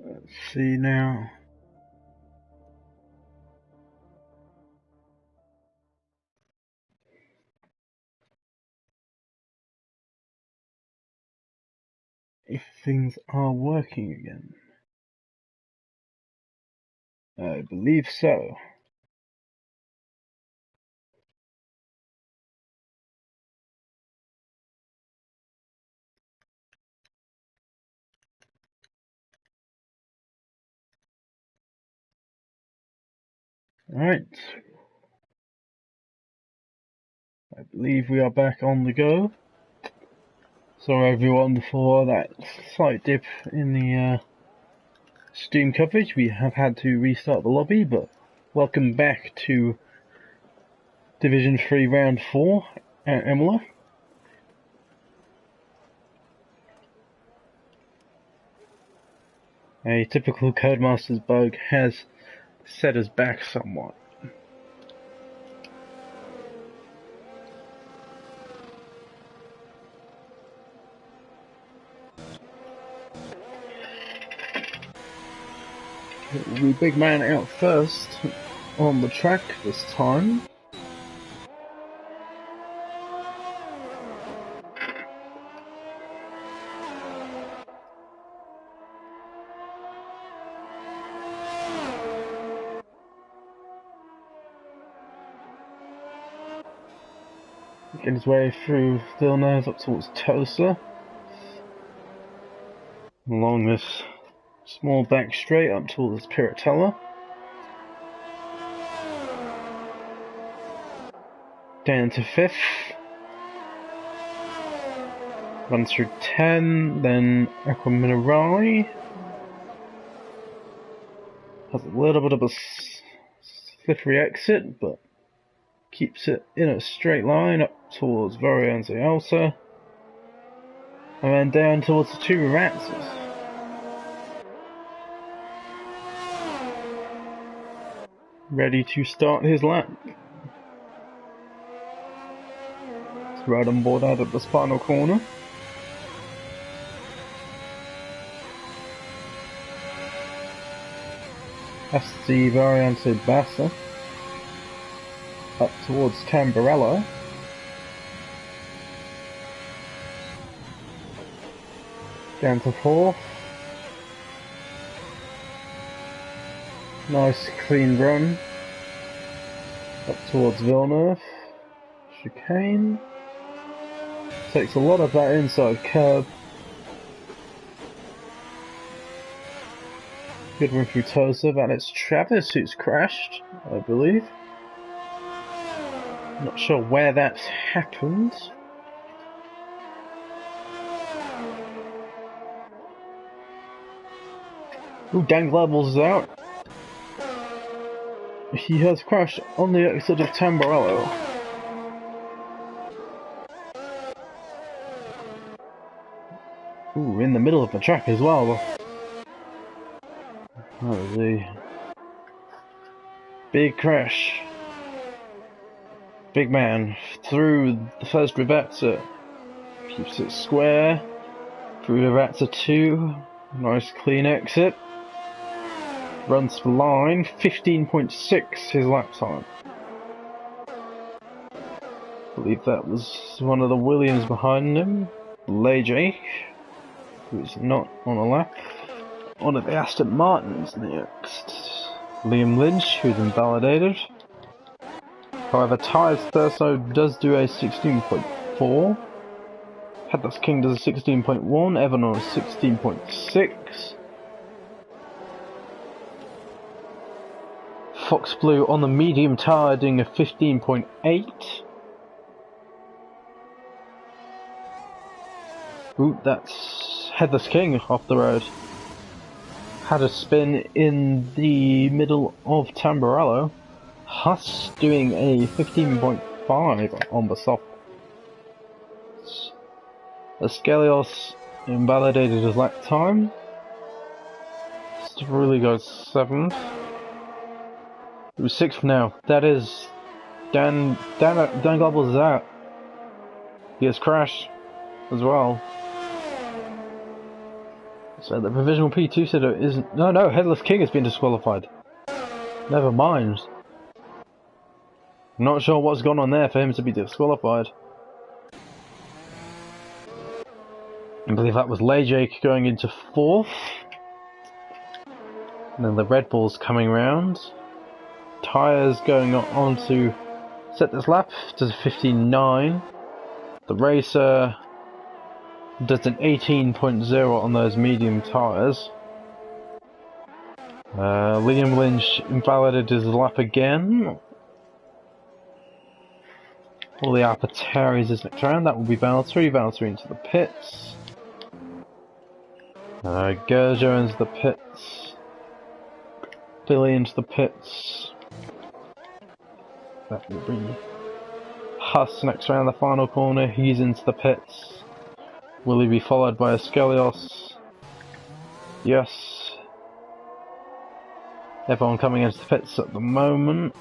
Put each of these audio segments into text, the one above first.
Let's see now. If things are working again. I believe so. Alright. I believe we are back on the go. Sorry everyone for that slight dip in the Steam coverage. We have had to restart the lobby, but welcome back to Division 3 Round 4 at Imola. A typical Codemasters bug has set us back somewhat. The big man out first on the track this time. Making his way through Villeneuve up towards Tosa. Along this small back straight up towards Piratella. Down to 5th. Runs through 10, then Aqua Minerale. Has a little bit of a slippery exit, but keeps it in a straight line up towards Varianza Alta. And then down towards the 2 Razzes. Ready to start his lap. It's right on board out of the final corner. That's the Variante Bassa. Up towards Tamburello. Down to 4th. Nice clean run. Up towards Villeneuve. Chicane. Takes a lot of that inside curb. Good run through Tosa, but it's Travis who's crashed, I believe. Not sure where that's happened. Ooh, Dan Globals is out. He has crashed on the exit of Tamburello. Ooh, in the middle of the track as well. That was a big crash. Big man through the first Rivezza. Keeps it square. Through Rivezza 2. Nice clean exit. Runs the line. 15.6 his lap time. I believe that was one of the Williams behind him. Lejake, who's not on a lap. One of the Aston Martins next. Liam Lynch, who's invalidated. However, Tyres Thurso does do a 16.4. Headless King does a 16.1. Evan on a 16.6. Fox Blue on the medium tyre doing a 15.8. Ooh, that's Headless King off the road. Had a spin in the middle of Tamburello. Huss doing a 15.5 on the soft. Ascalios invalidated his lap time. Really goes 7th. It was 6th now. That is Dan Globals is out. He has crashed as well. So the provisional P2 said it isn't. No, Headless King has been disqualified. Never mind. Not sure what's gone on there for him to be disqualified. I believe that was Jake going into 4th. And then the Red Bull's coming round. Tyres going on to set this lap to 59. The Racer does an 18.0 on those medium tyres. Liam Lynch invalidated his lap again. All the AlphaTauris is next round. That will be Valtteri. Valtteri into the pits. Gerjo into the pits. Billy into the pits. That will be Huss next round, the final corner. He's into the pits. Will he be followed by Askelios? Yes. Everyone coming into the pits at the moment.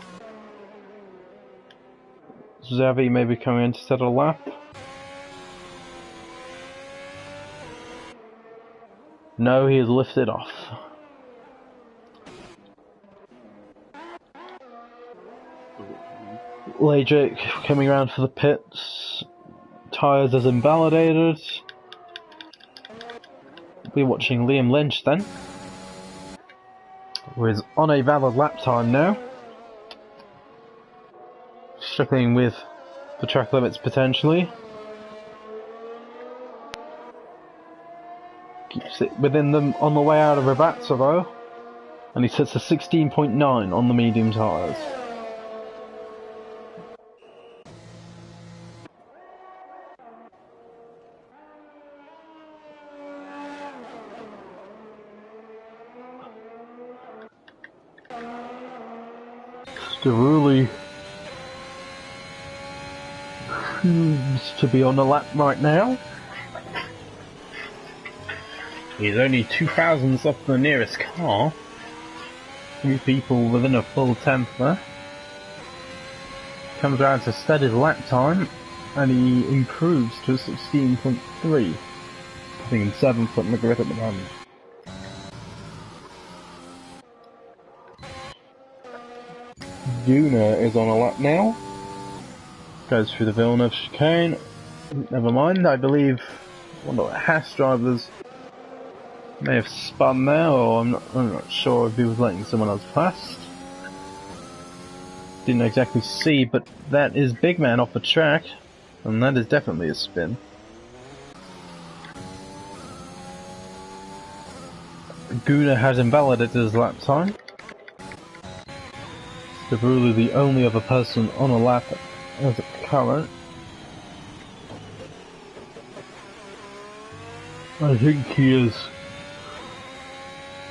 Xavi may be coming in to set a lap. No, he is lifted off. Jake coming around for the pits. Tyres is invalidated. We're watching Liam Lynch then, who is on a valid lap time now. Struggling with the track limits potentially. Keeps it within them on the way out of Rabatza though. And he sets a 16.9 on the medium tyres. Scarulli seems to be on the lap right now. He's only 2 thousandths off the nearest car. 3 people within a full tenth there. Comes around to steady lap time, and he improves to 16.3. I think in 7th at McGriff at the moment. Guna is on a lap now. Goes through the Villeneuve chicane. Never mind, I believe one of the Haas drivers may have spun there, or I'm not sure if he was letting someone else past. Didn't exactly see, but that is Big Man off the track, and that is definitely a spin. Guna has invalidated his lap time. Scarulli the only other person on a lap as a current. I think he is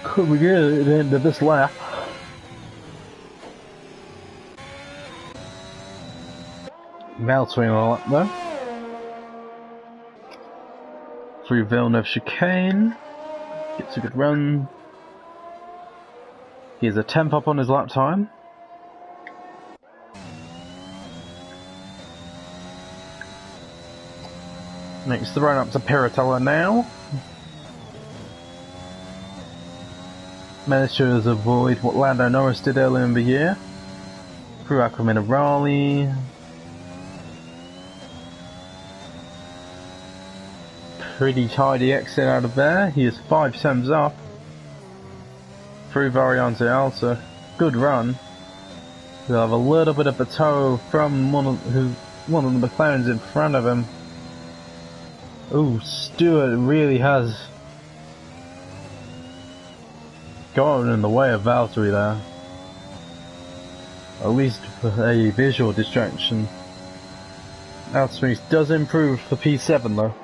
coming in at the end of this lap. Valtteri on a lap though. Through Villeneuve chicane. Gets a good run. He has a 10th up on his lap time. Makes the run up to Piratella now. Managed to avoid what Lando Norris did earlier in the year. Through Aquaminarali. Pretty tidy exit out of there. He is 5 cents up. Through Variante Alta. Good run. We'll have a little bit of a tow from one of the McLarens in front of him. Ooh, Stewart really has gone in the way of Valtteri there. At least for a visual distraction. Valtteri does improve for P7 though.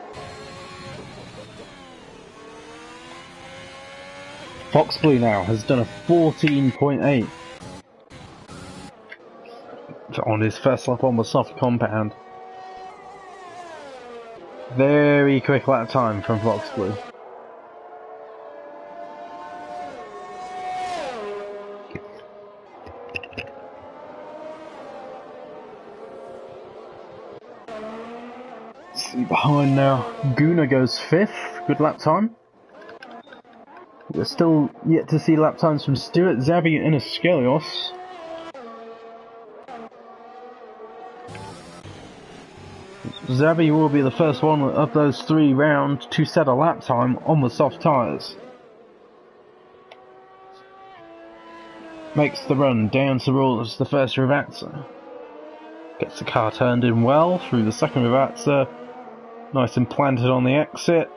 Fox Blue now has done a 14.8 on his first lap on the soft compound. Very quick lap time from Fox Blue. See behind now. Guna goes 5th. Good lap time. We're still yet to see lap times from Stewart, Zabi and Askelios. Zabi will be the first one of those 3 rounds to set a lap time on the soft tyres. Makes the run down towards the first Ravazza. Gets the car turned in well through the second Ravazza. Nice and planted on the exit.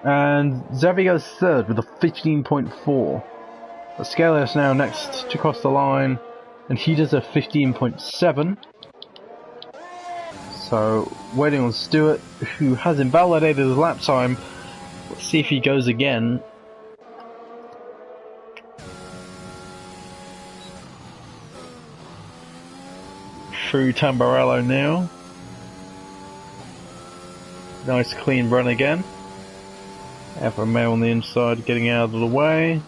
And Zabi goes third with a 15.4. Askelios now next to cross the line, and he does a 15.7. So, waiting on Stewart, who has invalidated his lap time. Let's see if he goes again. Through Tamburello now. Nice clean run again. Alfa Romeo on the inside getting out of the way.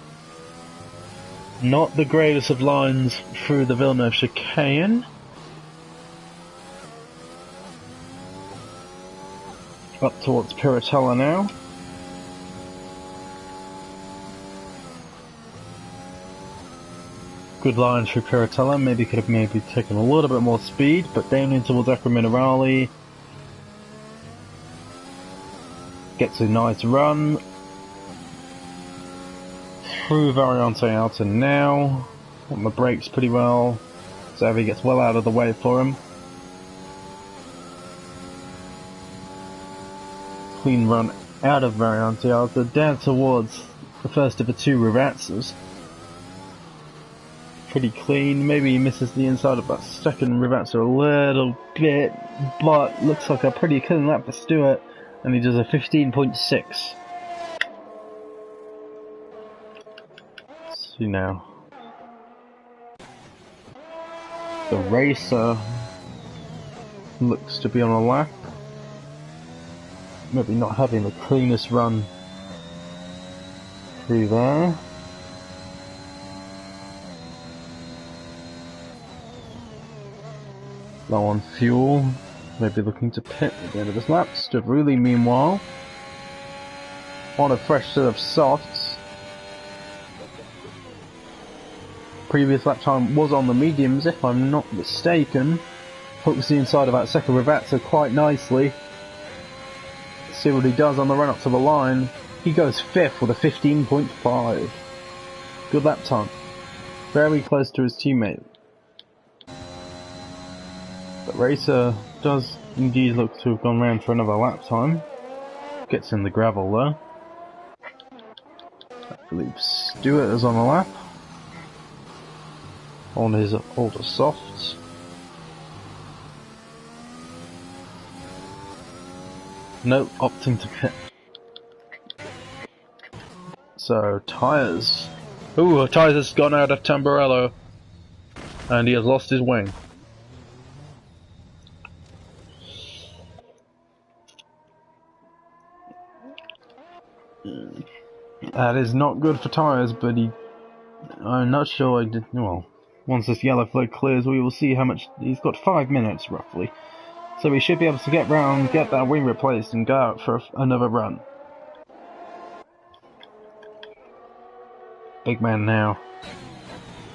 Not the greatest of lines through the Villeneuve chicane. Up towards Piratella now. Good line through Piratella, maybe could have taken a little bit more speed, but down in towards Acrominerali. Gets a nice run. Through Variante Alta now. On the brakes pretty well. Zavi gets well out of the way for him. Clean run out of Variante Alta, down towards the first of the 2 Ravazzas. Pretty clean, maybe he misses the inside of that second Ravazza a little bit, but looks like a pretty clean lap for Stewart, and he does a 15.6. See now. The racer looks to be on a lap. Maybe not having the cleanest run through there. Low on fuel, maybe looking to pit at the end of this lap. Stavrouli meanwhile on a fresh set of softs. Previous lap time was on the mediums if I'm not mistaken. Hooks the inside of that second Ravazza quite nicely. See what he does on the run up to the line. He goes 5th with a 15.5. Good lap time. Very close to his teammate. The racer does indeed look to have gone round for another lap time. Gets in the gravel though. I believe Stewart is on the lap. On his older softs. No, opting to pit. So, tyres. Ooh, tyres has gone out of Tamburello. And he has lost his wing. That is not good for tyres, but I'm not sure well, once this yellow flag clears we will see how much, he's got 5 minutes roughly. So we should be able to get round, get that wing replaced and go out for another run. Big man now.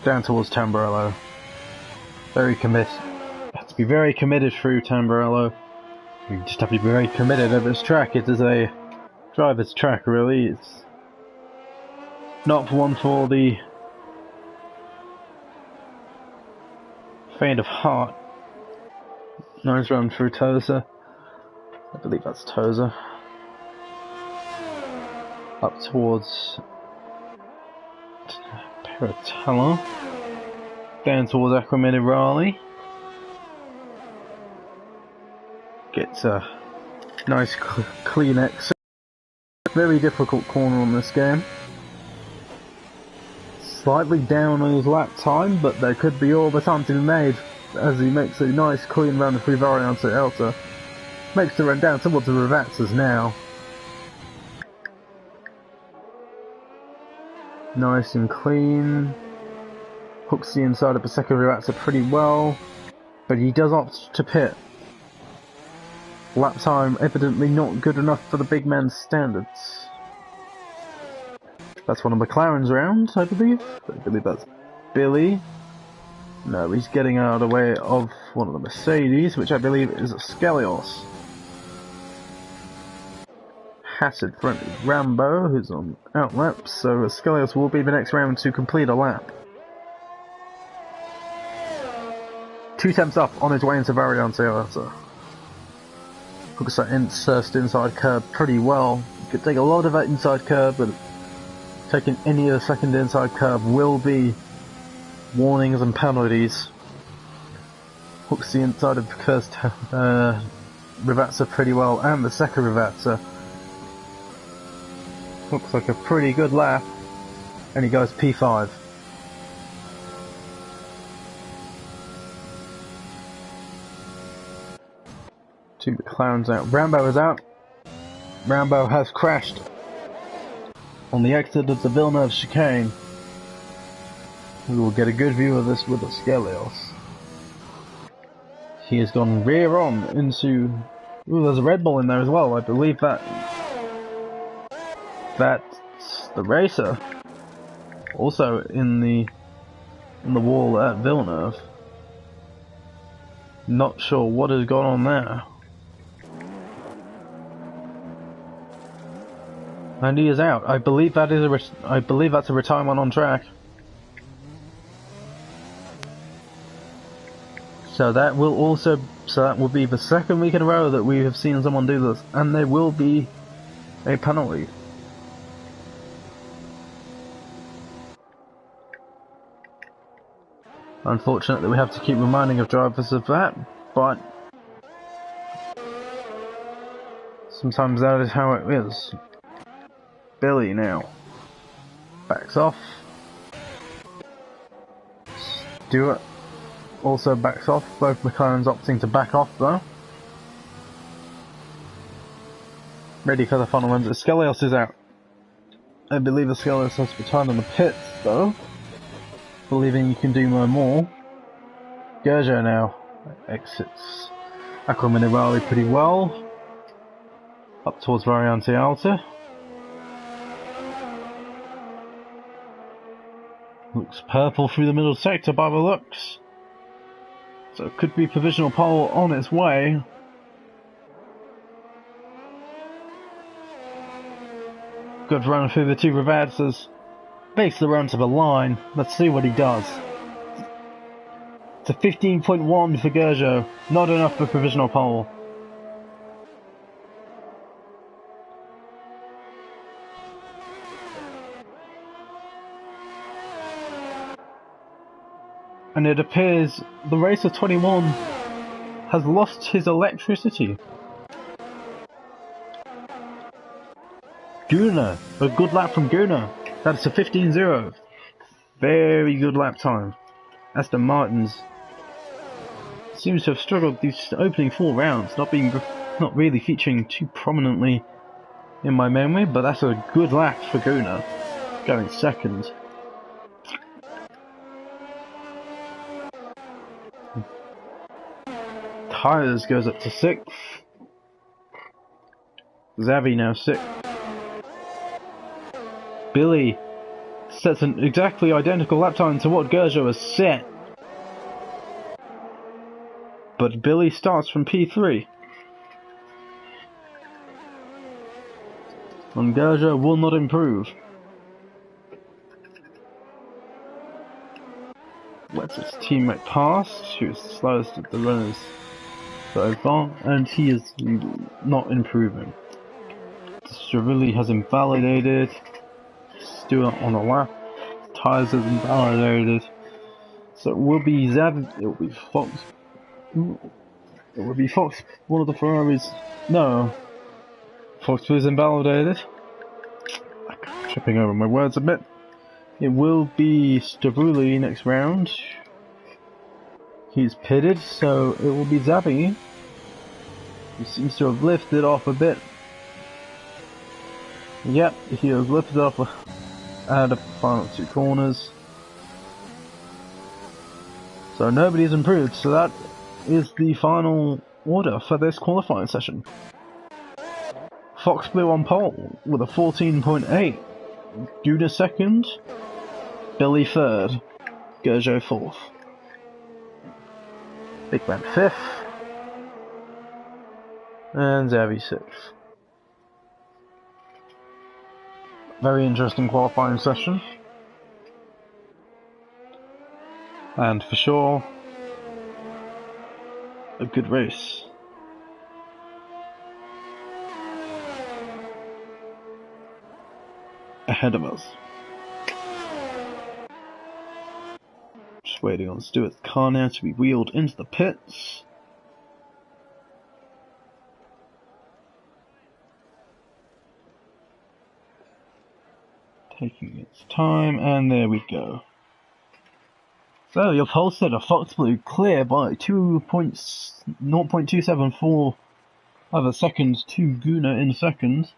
Down towards Tamburello. Very committed. Have to be very committed through Tamburello. You just have to be very committed at this track. It is a driver's track really. It's not one for the faint of heart. Nice run through Tosa. I believe that's Tosa. Up towards Piratella. Down towards Acrominerali. Gets a nice clean exit. Very difficult corner on this game. Slightly down on his lap time, but there could be all the time to be made as he makes a nice clean run through Variante Alta. Makes the run down towards the Ravazzas now. Nice and clean. Hooks the inside of the second Ravazza pretty well, but he does opt to pit. Lap time evidently not good enough for the big man's standards. That's one of McLaren's rounds, I believe. I believe that's Billy. No, he's getting out of the way of one of the Mercedes, which I believe is a Skelios. Hatted front is Rambo, who's on outlap, so Skelios will be the next round to complete a lap. 2 tenths up on his way into Variante Alta. Hooks that first inside curb pretty well. You could take a lot of that inside curb, but taking any of the second inside curb will be warnings and penalties. Hooks the inside of the first Rivazza pretty well, and the second Rivazza. Looks like a pretty good lap, and he goes P5. Two McLarens out. Rambo is out. Rambo has crashed on the exit of the Villeneuve chicane. We will get a good view of this with the Skelios. He has gone rear on into... Ooh, there's a Red Bull in there as well. I believe that's the racer. Also in the wall at Villeneuve. Not sure what has gone on there. And he is out. I believe that is that's a retirement on track. So that will be the second week in a row that we have seen someone do this, and there will be a penalty. Unfortunately, we have to keep reminding of drivers of that, but sometimes that is how it is. Billy now backs off. Stewart also backs off. Both McLarens opting to back off though. Ready for the final runs. Skelios is out. I believe the Skelios has to return in the pits though, believing you can do no more. Gerger now exits Acqua Minerale pretty well. Up towards Variante Alta. Looks purple through the middle sector by the looks. So it could be provisional pole on its way. Good run through the two Rivazzas. Makes the run to the line. Let's see what he does. It's a 15.1 for Gerger. Not enough for provisional pole. And it appears the Racer 21 has lost his electricity. Gunnar, a good lap from Gunnar. That's a 15.0. Very good lap time. Aston Martin's seems to have struggled these opening 4 rounds, not really featuring too prominently in my memory, but that's a good lap for Gunnar, going second. Tyres goes up to 6th. Xavi now 6th. Billy sets an exactly identical lap time to what Gerger has set. But Billy starts from P3. And Gerger will not improve. Lets his teammate pass, who's the slowest of the runners so far, and he is not improving. Stravulli has invalidated. Stewart on a lap. Tyres has invalidated. So it will be it will be Fox. It will be Fox, one of the Ferraris. No. Fox was invalidated. Tripping over my words a bit. It will be Stravulli next round. He's pitted, so it will be Xavi. He seems to have lifted off a bit. Yep, he has lifted off at the final 2 corners. So nobody's improved, so that is the final order for this qualifying session. Fox Blue on pole with a 14.8, Guna second, Billy third, Gerjo fourth, Big Man fifth, and Xavi sixth. Very interesting qualifying session, and for sure, a good race. Ahead of us. Just waiting on Stewart's car now to be wheeled into the pits. Taking its time, and there we go. So your pole setter Fox Blue clear by 0.274 of a second to Guna in second.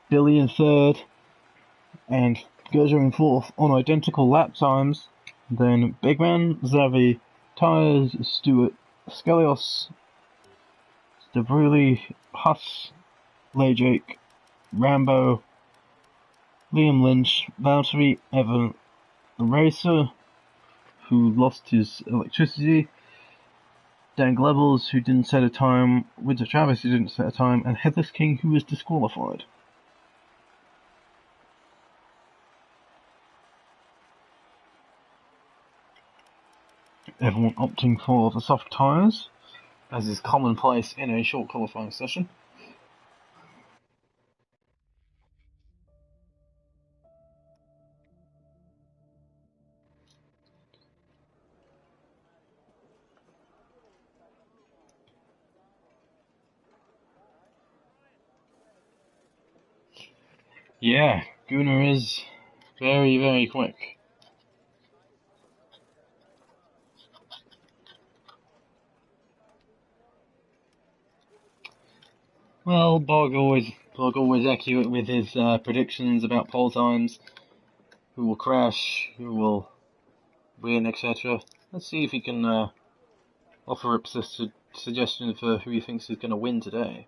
Billy in third, and Gerjo in fourth on identical lap times. Then Big Man, Xavi, Tyres, Stewart, Skelios, Stavruli, Huss, Lejake, Rambo, Liam Lynch, Valtteri, Evan, the racer, who lost his electricity, Dan Glevels, who didn't set a time, Winter Travis, who didn't set a time, and Headless King, who was disqualified. Everyone opting for the soft tyres, as is commonplace in a short qualifying session. Yeah, Gunnar is very, very quick. Well, Bog always accurate with his predictions about pole times, who will crash, who will win, etc. Let's see if he can offer up a suggestion for who he thinks is going to win today.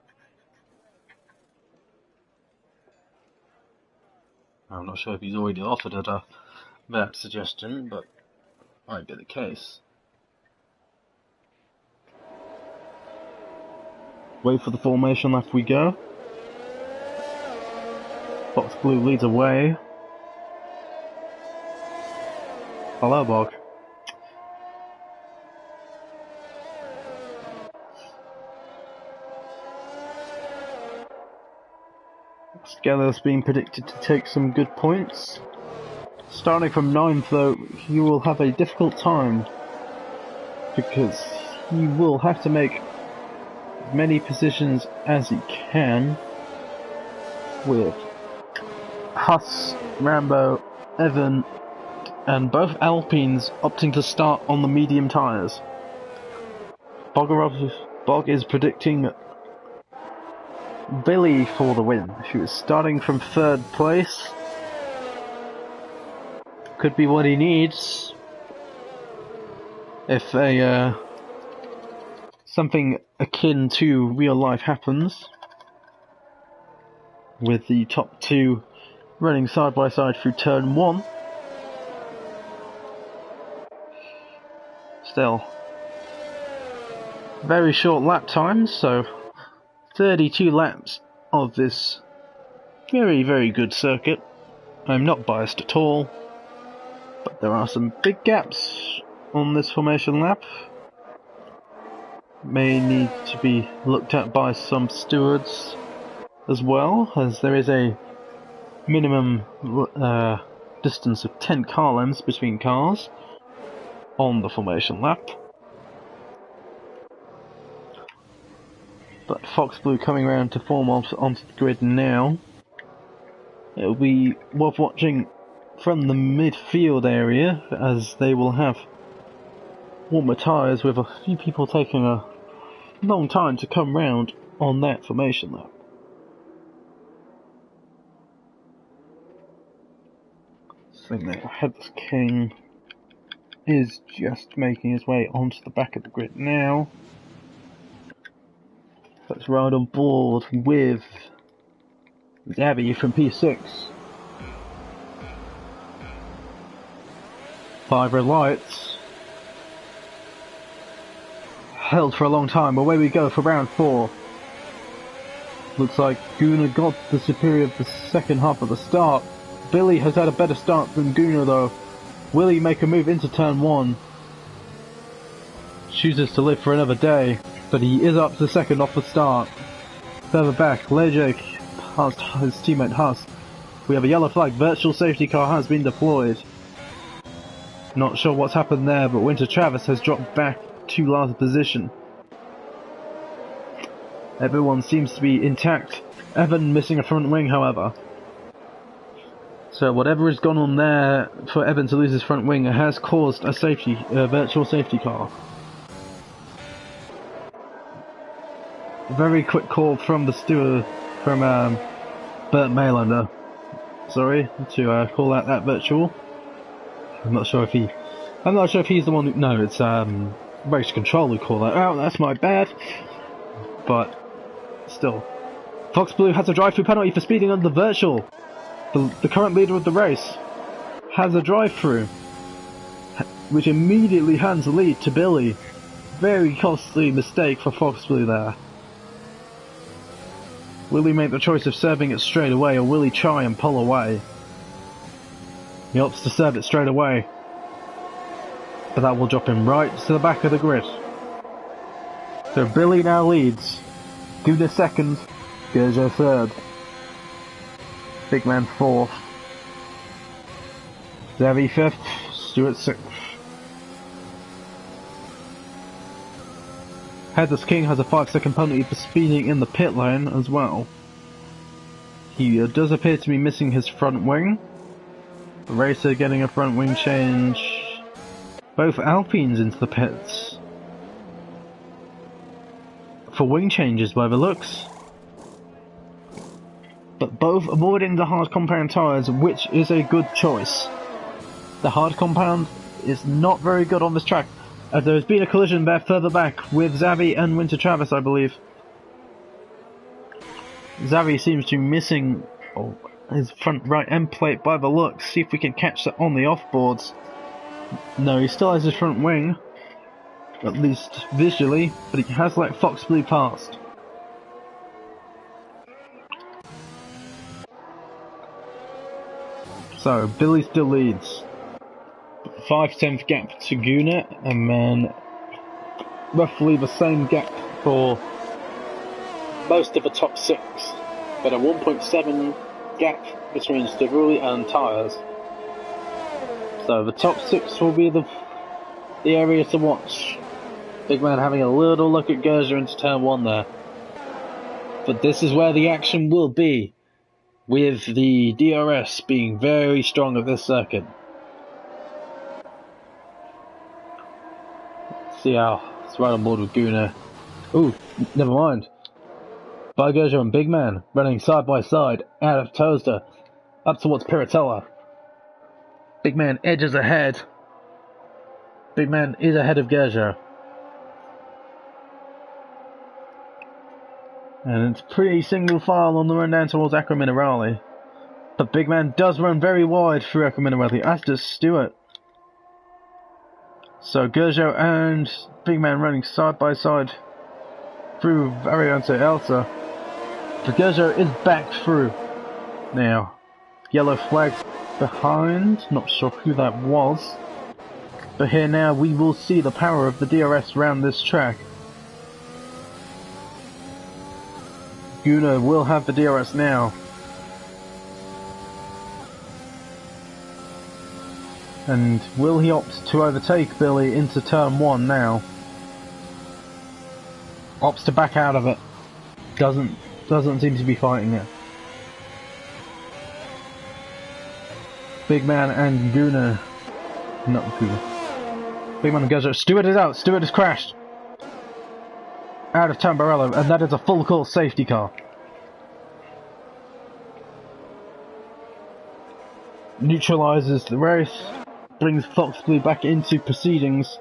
I'm not sure if he's already offered that suggestion, but might be the case. Wait for the formation lap we go. Fox Blue leads away. Hello, Bog. Skeller's being predicted to take some good points. Starting from 9th though, he will have a difficult time because he will have to make as many positions as he can with Huss, Rambo, Evan and both Alpines opting to start on the medium tyres. Bog is predicting Billy for the win. She was starting from 3rd place. Could be what he needs if something akin to real life happens, with the top two running side by side through turn 1. Still, very short lap times, so 32 laps of this very, very good circuit. I'm not biased at all, but there are some big gaps on this formation lap. May need to be looked at by some stewards as well, as there is a minimum distance of 10 car lengths between cars on the formation lap. But Fox Blue coming around to form onto the grid now. It'll be worth watching from the midfield area, as they will have warmer tyres, with a few people taking a long time to come round on that formation lap. So now Headless King is just making his way onto the back of the grid now. Let's ride on board with Zabby from P6. 5 red lights. Held for a long time. Away we go for round 4. Looks like Guna got the superior of the second half of the start. Billy has had a better start than Guna though. Will he make a move into turn 1? Chooses to live for another day, but he is up to second off the start. Further back, Legic past his teammate Huss. We have a yellow flag. Virtual safety car has been deployed. Not sure what's happened there, but Winter Travis has dropped back to last position. Everyone seems to be intact. Evan missing a front wing, however. So whatever has gone on there for Evan to lose his front wing has caused a virtual safety car. Very quick call from the steward, from Bert Maylander. Sorry to call out that virtual. I'm not sure if he's the one who. No, it's Race Control who call that out. That's my bad. But still, Fox Blue has a drive-through penalty for speeding under virtual. The current leader of the race has a drive-through, which immediately hands the lead to Billy. Very costly mistake for Fox Blue there. Will he make the choice of serving it straight away, or will he try and pull away? He opts to serve it straight away, but that will drop him right to the back of the grid. So Billy now leads. Guna second, Gerjo third. Big Man fourth. Zavi fifth, Stewart sixth. Headless King has a 5-second penalty for speeding in the pit lane as well. He does appear to be missing his front wing. The Racer getting a front wing change. Both Alpines into the pits for wing changes by the looks. But both avoiding the hard compound tyres, which is a good choice. The hard compound is not very good on this track. There's been a collision there further back with Zavi and Winter Travis, I believe. Zavi seems to be missing his front right end plate by the looks. See if we can catch that on the offboards. No, he still has his front wing, at least visually, but he has let Fox Blue past. So, Billy still leads. 5/10 gap to Guna, and then roughly the same gap for most of the top 6, but a 1.7 gap between Stavrouli and tyres. So the top 6 will be the area to watch. Big Man having a little look at Gerzer into turn 1 there. But this is where the action will be, with the DRS being very strong at this circuit. See how it's right on board with Guna. Ooh, never mind. By Gerzer and Big Man running side by side out of Toaster up towards Piratella. Big Man edges ahead. Big Man is ahead of Gerzer. And it's pretty single file on the run down towards Acqua Minerale. But Big Man does run very wide through Acqua Minerale, as does Stewart. So Gerjo and Big Man running side by side through Variante Elsa. But Gerjo is back through now. Yellow flag behind, not sure who that was. But here now we will see the power of the DRS around this track. Guna will have the DRS now. And will he opt to overtake Billy into turn 1 now? Opts to back out of it. Doesn't seem to be fighting it. Big Man and Guna. Not Guna. Big Man and Gerzo. Stewart is out. Stewart has crashed. Out of Tamburello, and that is a full course safety car. Neutralises the race. Brings Fox Blue back into proceedings.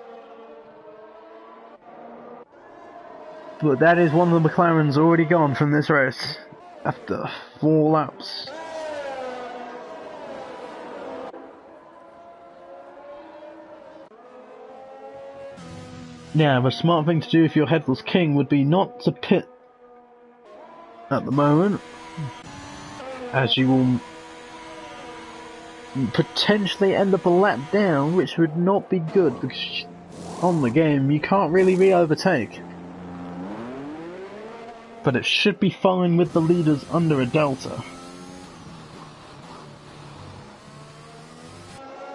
But that is one of the McLarens already gone from this race after 4 laps. Now, the smart thing to do if you're Headless King would be not to pit at the moment, as you will potentially end up a lap down, which would not be good, because on the game you can't really re-overtake. But it should be fine with the leaders under a delta.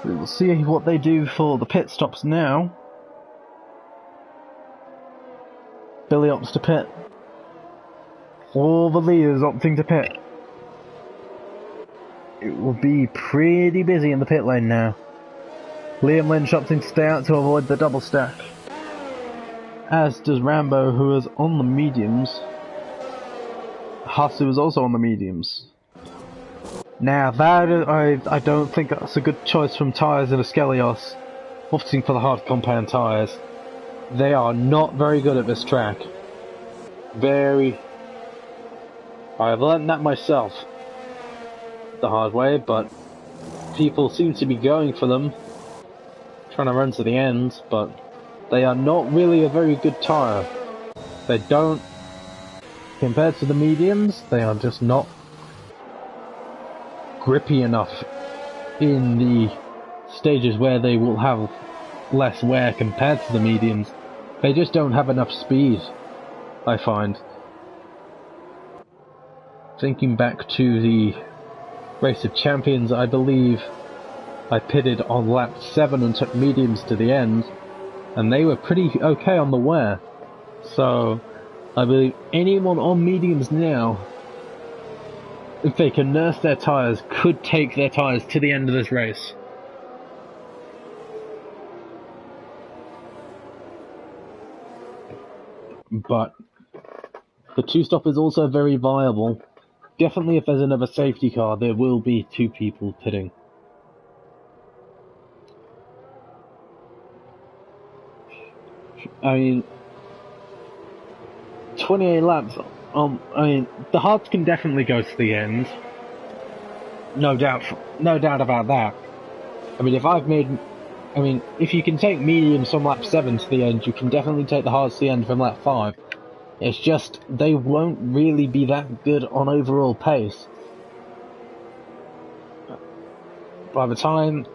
We will see what they do for the pit stops now. Billy opts to pit. All the leaders opting to pit. It will be pretty busy in the pit lane now. Liam Lynch opting to stay out to avoid the double stack. As does Rambo, who is on the mediums. Huss, who is also on the mediums. Now that I don't think that's a good choice from Tyres and Askelios, opting for the hard compound tyres. They are not very good at this track. I've learned that myself the hard way, but people seem to be going for them, trying to run to the end, but they are not really a very good tyre. They don't, compared to the mediums, they are just not grippy enough in the stages where they will have less wear compared to the mediums. They just don't have enough speed, I find. Thinking back to the Race of Champions, I believe I pitted on lap 7 and took mediums to the end, and they were pretty okay on the wear. So I believe anyone on mediums now, if they can nurse their tyres, could take their tyres to the end of this race. But the 2-stop is also very viable. Definitely if there's another safety car, there will be 2 people pitting. I mean, 28 laps, the hards can definitely go to the end. No doubt about that. If you can take mediums from lap 7 to the end, you can definitely take the hards to the end from lap 5. It's just, they won't really be that good on overall pace. By the time...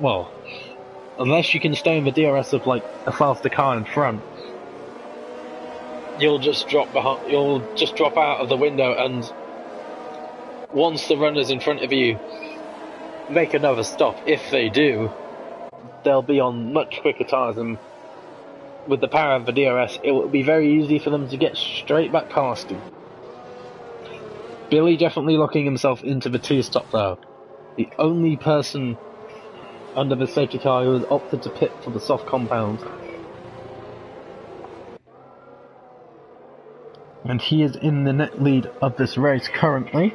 Well, unless you can stay in the DRS of, like, a faster car in front, you'll just drop out of the window, and once the runners in front of you make another stop, if they do, they'll be on much quicker tyres, and with the power of the DRS, it will be very easy for them to get straight back past you. Billy definitely locking himself into the 2-stop though. The only person under the safety car who has opted to pit for the soft compound. And he is in the net lead of this race currently,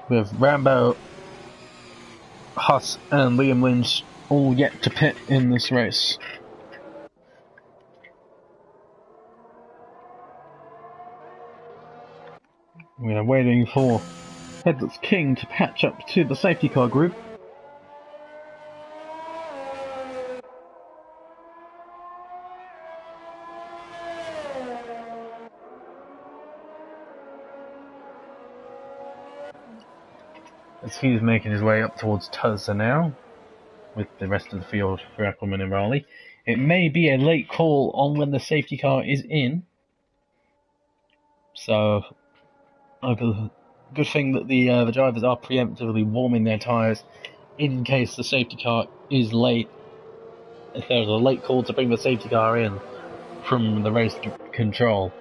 with Rambo, Huss and Liam Lynch all yet to pit in this race. We are waiting for Headless King to patch up to the safety car group. As he's making his way up towards Tulsa now, with the rest of the field for Ackerman and Raleigh. It may be a late call on when the safety car is in, so good thing that the drivers are preemptively warming their tyres in case the safety car is late. If there's a late call to bring the safety car in from the race control.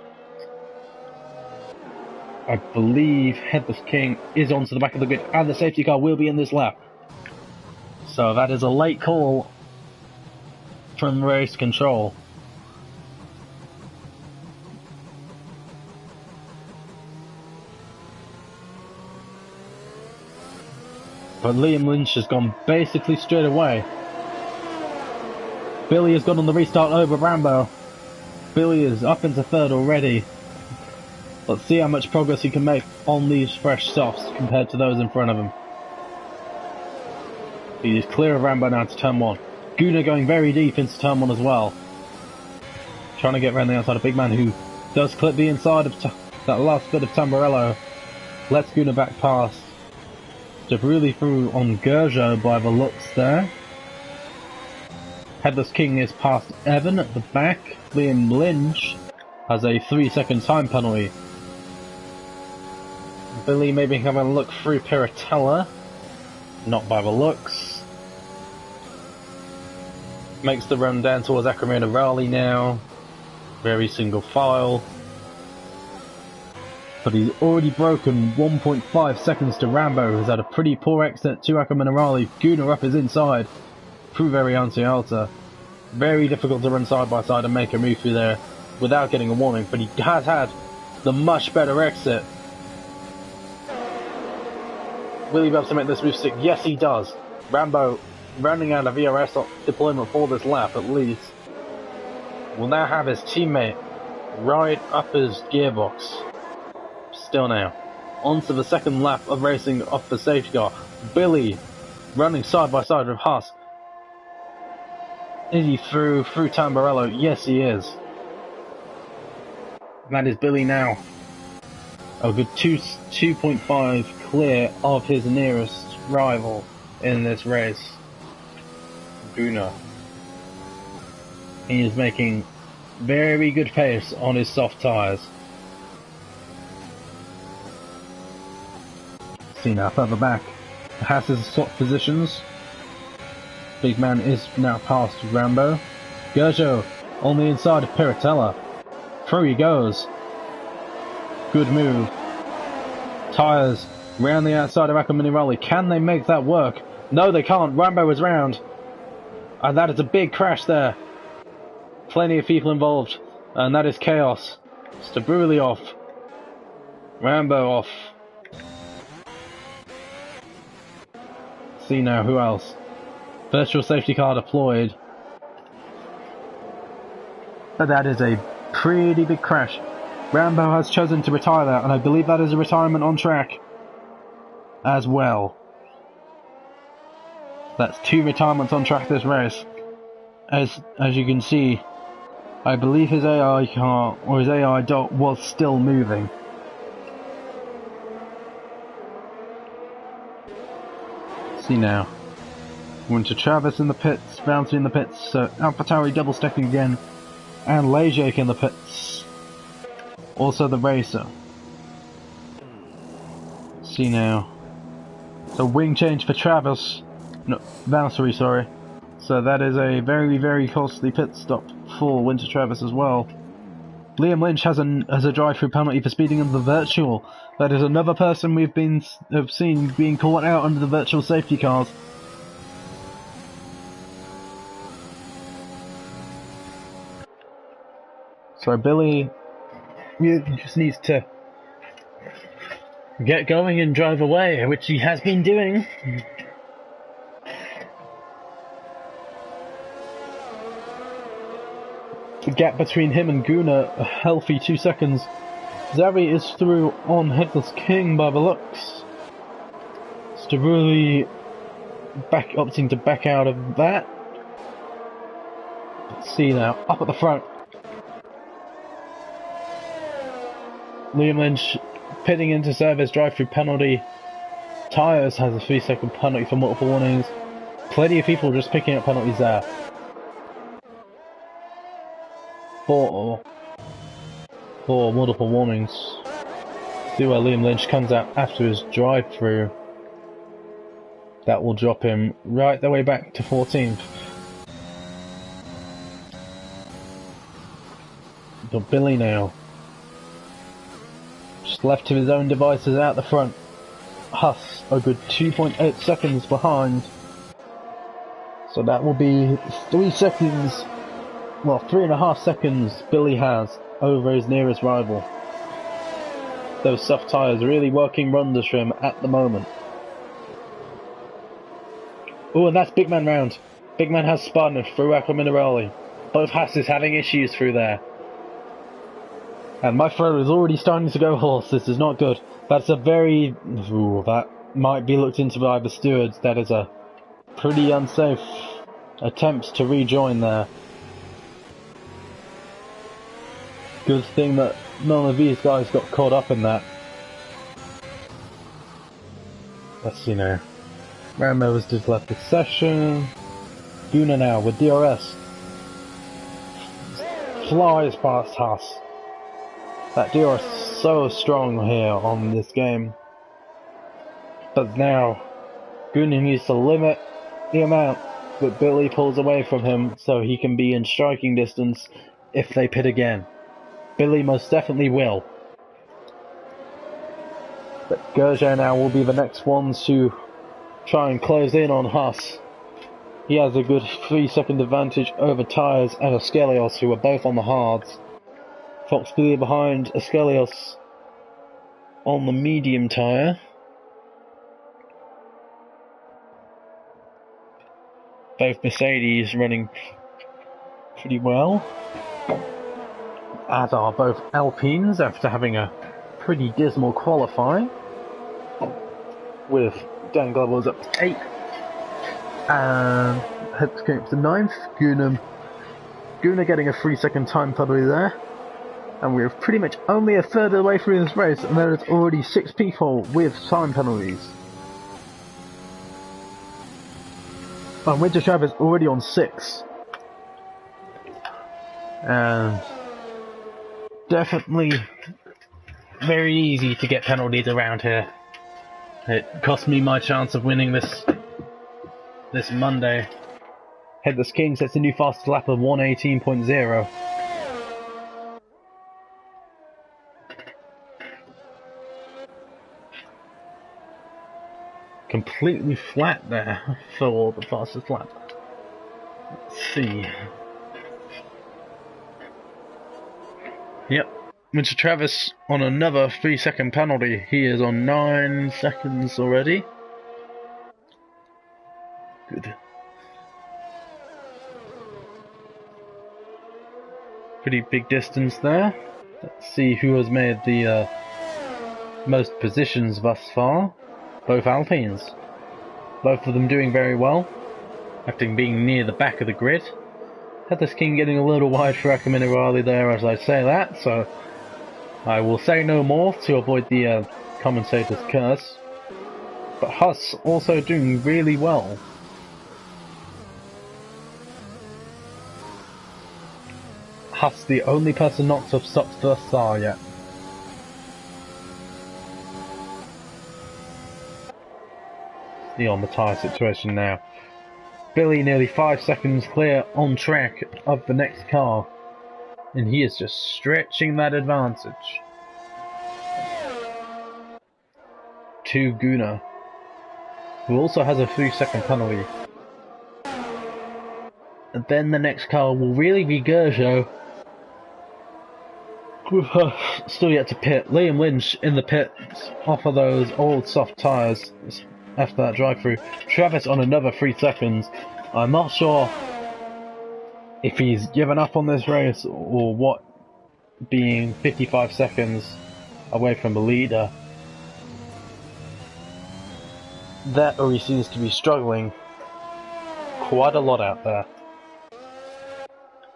I believe Headless King is onto the back of the grid, and the safety car will be in this lap. So that is a late call from race control. But Liam Lynch has gone basically straight away. Billy has gone on the restart over Rambo. Billy is up into third already. Let's see how much progress he can make on these fresh softs compared to those in front of him. He is clear of Rambo now to turn 1. Guna going very deep into turn 1 as well. Trying to get around the outside of Big Man, who does clip the inside of that last bit of Tamburello. Lets Guna back past. Jabruli through on Gerjo by the looks there. Headless King is past Evan at the back. Liam Lynch has a 3-second time penalty. Billy maybe having a look through Piratella. Not by the looks. Makes the run down towards Acromina Raleigh now. Very single file. But he's already broken 1.5 seconds to Rambo, who's had a pretty poor exit to Acromina Raleigh. Guna up his inside through Variante Alta. Very difficult to run side by side and make a move through there without getting a warning, but he has had the much better exit. Will he be able to make this move stick? Yes, he does. Rambo running out of VRS deployment for this lap at least. Will now have his teammate right up his gearbox. Still now. On to the second lap of racing off the safety car. Billy running side by side with Haas. Is he through Tamburello? Yes, he is. That is Billy now. A good 2.5 clear of his nearest rival in this race. Guna. He is making very good pace on his soft tyres. See now, further back. Haas has swapped positions. Big Man is now past Rambo. Gerjo on the inside of Piratella. Through he goes. Good move. Tyres round the outside of Acromini Raleigh. Can they make that work? No, they can't. Rambo is round. And that is a big crash there. Plenty of people involved. And that is chaos. Stabruli off. Rambo off. See now, who else? Virtual safety car deployed. But that is a pretty big crash. Rambo has chosen to retire that, and I believe that is a retirement on track as well. That's 2 retirements on track this race. As you can see, I believe his AI car, or his AI dot, was still moving. See now. Winter Travis in the pits, Bounty in the pits, Alphatari double stacking again, and Lejek in the pits. Also the Racer. See now. So wing change for Travis. No, Valtteri, sorry. So that is a very, very costly pit stop for Winter Travis as well. Liam Lynch has a drive-through penalty for speeding under the virtual. That is another person have seen being caught out under the virtual safety cars. So Billy just needs to get going and drive away, which he has been doing. The gap between him and Guna, a healthy 2 seconds. Zavi is through on Headless King by the looks. Stabruli opting to back out of that. Let's see now, up at the front. Liam Lynch pitting into service, drive-through penalty. Tyres has a 3-second penalty for multiple warnings. Plenty of people just picking up penalties there. 4 multiple warnings. See where Liam Lynch comes out after his drive-through. That will drop him right the way back to 14th. But Billy now, just left to his own devices out the front. Huss a good 2.8 seconds behind. So that will be 3 seconds, well, 3.5 seconds Billy has over his nearest rival. Those soft tyres really working wonders for him at the moment. Oh, and that's Big Man round. Big man has spun through Echo Minerali. Both Hasses having issues through there. And my throw is already starting to go hoarse. This is not good. That's a very... Ooh, that might be looked into by the stewards. That is a pretty unsafe attempt to rejoin there. Good thing that none of these guys got caught up in that. Let's see now. Ramo has just left the session. Guna now with DRS. Flies past Haas. That DRS is so strong here on this game. But now, Guna needs to limit the amount that Billy pulls away from him so he can be in striking distance if they pit again. Billy most definitely will. But Gerger now will be the next ones to try and close in on Haas. He has a good 3-second advantage over Tyres and Askelios, who are both on the hards. Fox Billy behind Askelios on the medium tyre. Both Mercedes running pretty well, as are both Alpines after having a pretty dismal qualifying, with Dan Glover's up to 8 and Head's going up to 9th. Guna getting a 3-second time penalty there, and we're pretty much only a third of the way through this race and there's already 6 people with time penalties. And Winter Travis already on 6. And definitely very easy to get penalties around here. It cost me my chance of winning this Monday. Headless King sets a new fastest lap of 1:18.0. Completely flat there for the fastest lap. Let's see. Yep, Winter Travis on another 3-second penalty. He is on 9 seconds already. Good. Pretty big distance there. Let's see who has made the most positions thus far. Both Alpines. Both of them doing very well, after being near the back of the grid. Headless King getting a little wide for Echo Minerali there as I say that, so I will say no more to avoid the commentator's curse. But Huss also doing really well. Huss the only person not to have stopped thus far yet. See on the tyre situation now. Billy nearly 5 seconds clear on track of the next car, and he is just stretching that advantage to Guna, who also has a 3-second penalty. And then the next car will really be Gerjo, with still yet to pit. Liam Lynch in the pits off of those old soft tyres after that drive-through. Travis on another 3 seconds. I'm not sure if he's given up on this race or what, being 55 seconds away from the leader. That or he seems to be struggling quite a lot out there.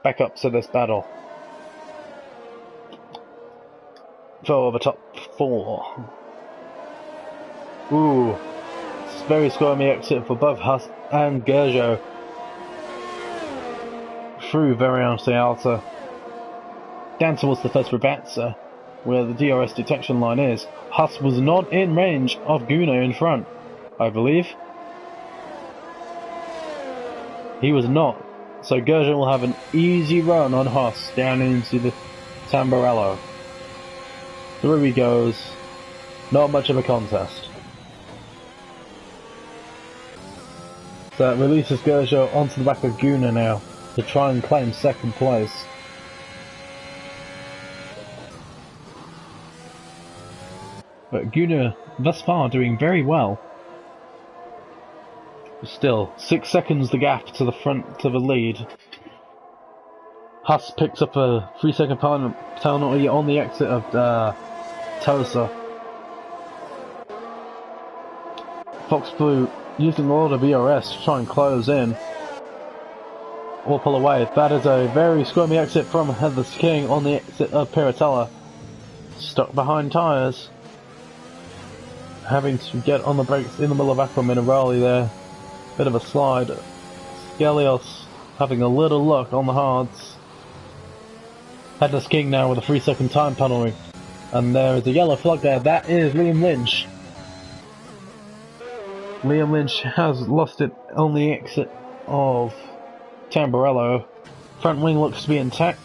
Back up to this battle for the top 4. Ooh. Very squirmy exit for both Huss and Gerjo through Variante Alta down towards the first Rabatza, where the DRS detection line is. Huss was not in range of Guna in front, I believe. He was not, so Gerjo will have an easy run on Huss down into the Tamburello. Through he goes, not much of a contest. That releases Gerjo onto the back of Guna now to try and claim second place. But Guna thus far doing very well. Still, 6 seconds the gap to the front, to the lead. Huss picks up a 3-second penalty on the exit of Tosa. Fox Blue using all the BRS to try and close in or pull away. That is a very squirmy exit from Headless King on the exit of Piratella. Stuck behind tyres. Having to get on the brakes in the middle of Aqua Minerali there. Bit of a slide. Skelios having a little look on the hards. Headless King now with a 3-second time penalty. And there is a yellow flag there. That is Liam Lynch. Liam Lynch has lost it on the exit of Tamburello. Front wing looks to be intact.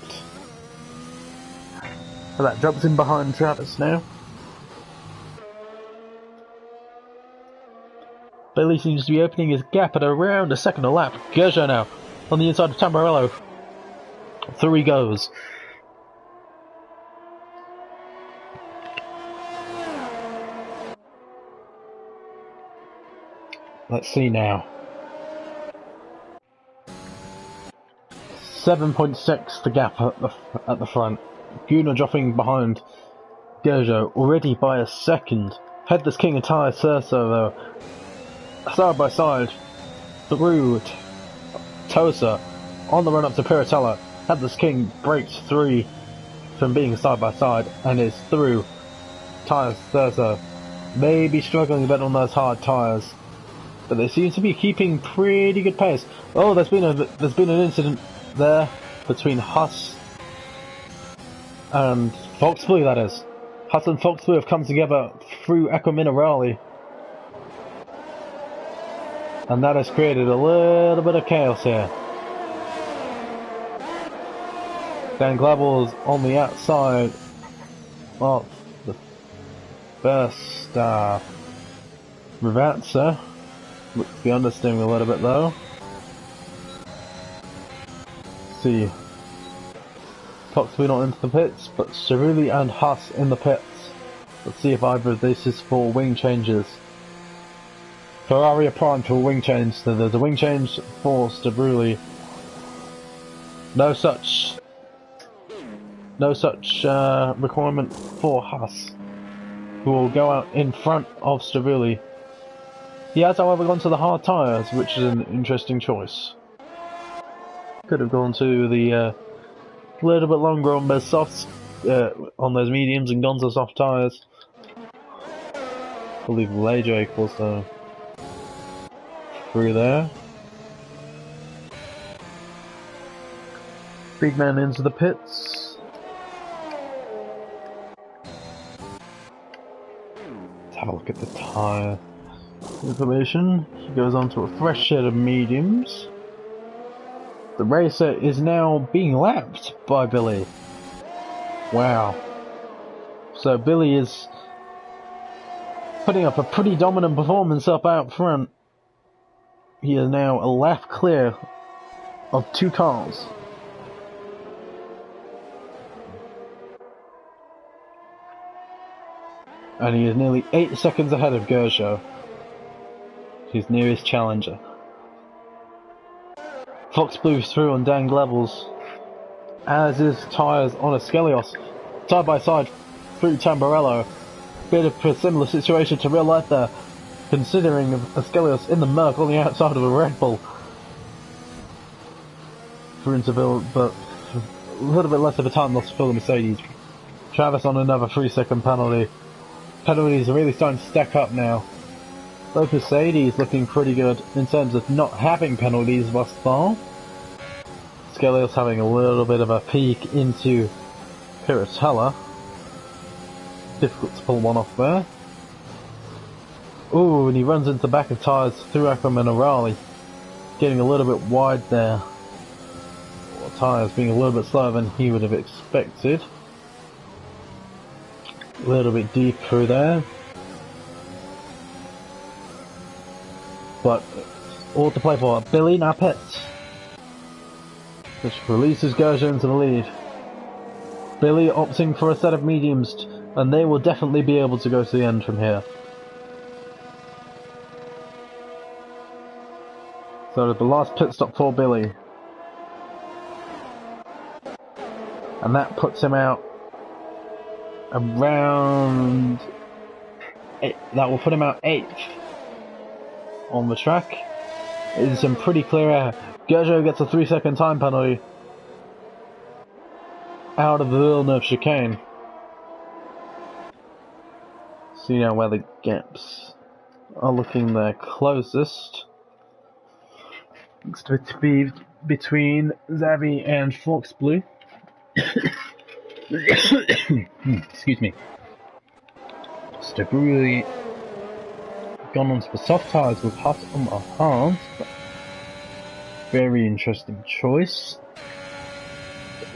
So that drops in behind Travis now. Bailey seems to be opening his gap at around a second a lap. Gerger now on the inside of Tamburello. 3 goes. Let's see now. 7.6 the gap at the front. Guna dropping behind Gerger already by a second. Headless King and Tyre Cerso though. Side by side through Tosa on the run up to Piratella. Headless King breaks free from being side by side and is through Tyre Cerso. Maybe struggling a bit on those hard tyres, but they seem to be keeping pretty good pace. Oh, there's been an incident there between Huss and Fox Blue, that is. Huss and Fox Blue have come together through Aqua Minerali, and that has created a little bit of chaos here. Dan Glavel's on the outside of the first Rivazza. Looks to be understeering a little bit though. Let's see. Fox Blue not into the pits, but Cerulli and Huss in the pits. Let's see if either of these is for wing changes. Ferrari are primed for a wing change, so there's a wing change for Cerulli. No such requirement for Huss, who will go out in front of Cerulli. He has, however, gone to the hard tyres, which is an interesting choice. Could have gone to the little bit longer on those softs, on those mediums, and gone to soft tyres. I believe Lajake was through there. Big man into the pits. Let's have a look at the tyre information. He goes on to a fresh set of mediums. The racer is now being lapped by Billy. Wow. So Billy is putting up a pretty dominant performance up out front. He is now a lap clear of 2 cars. And he is nearly 8 seconds ahead of Gerger, his nearest challenger. Fox Blue's through on dang levels, as is tyres on a Skelios. Side by side through Tamburello. Bit of a similar situation to real life there, considering a Skelios in the Merc on the outside of a Red Bull. For Interville, but a little bit less of a time loss for the Mercedes. Travis on another 3-second penalty. Penalties are really starting to stack up now. Both Mercedes looking pretty good in terms of not having penalties thus far. Skelios having a little bit of a peek into Piratella. Difficult to pull one off there. Ooh, and he runs into the back of tyres through Aqua Minerali. Getting a little bit wide there. Tyres being a little bit slower than he would have expected. A little bit deep through there. But all to play for. Billy now pits, which releases Gerger into the lead. Billy opting for a set of mediums, and they will definitely be able to go to the end from here. So the last pit stop for Billy. And that puts him out around... that will put him out 8th on the track. In some pretty clear air. Gerjo gets a 3-second time penalty out of the Villeneuve chicane. See now where the gaps are looking their closest. Looks to be between Xavi and Fox Blue. Excuse me. Stabruli gone on for soft tyres with hot on the hards. Very interesting choice.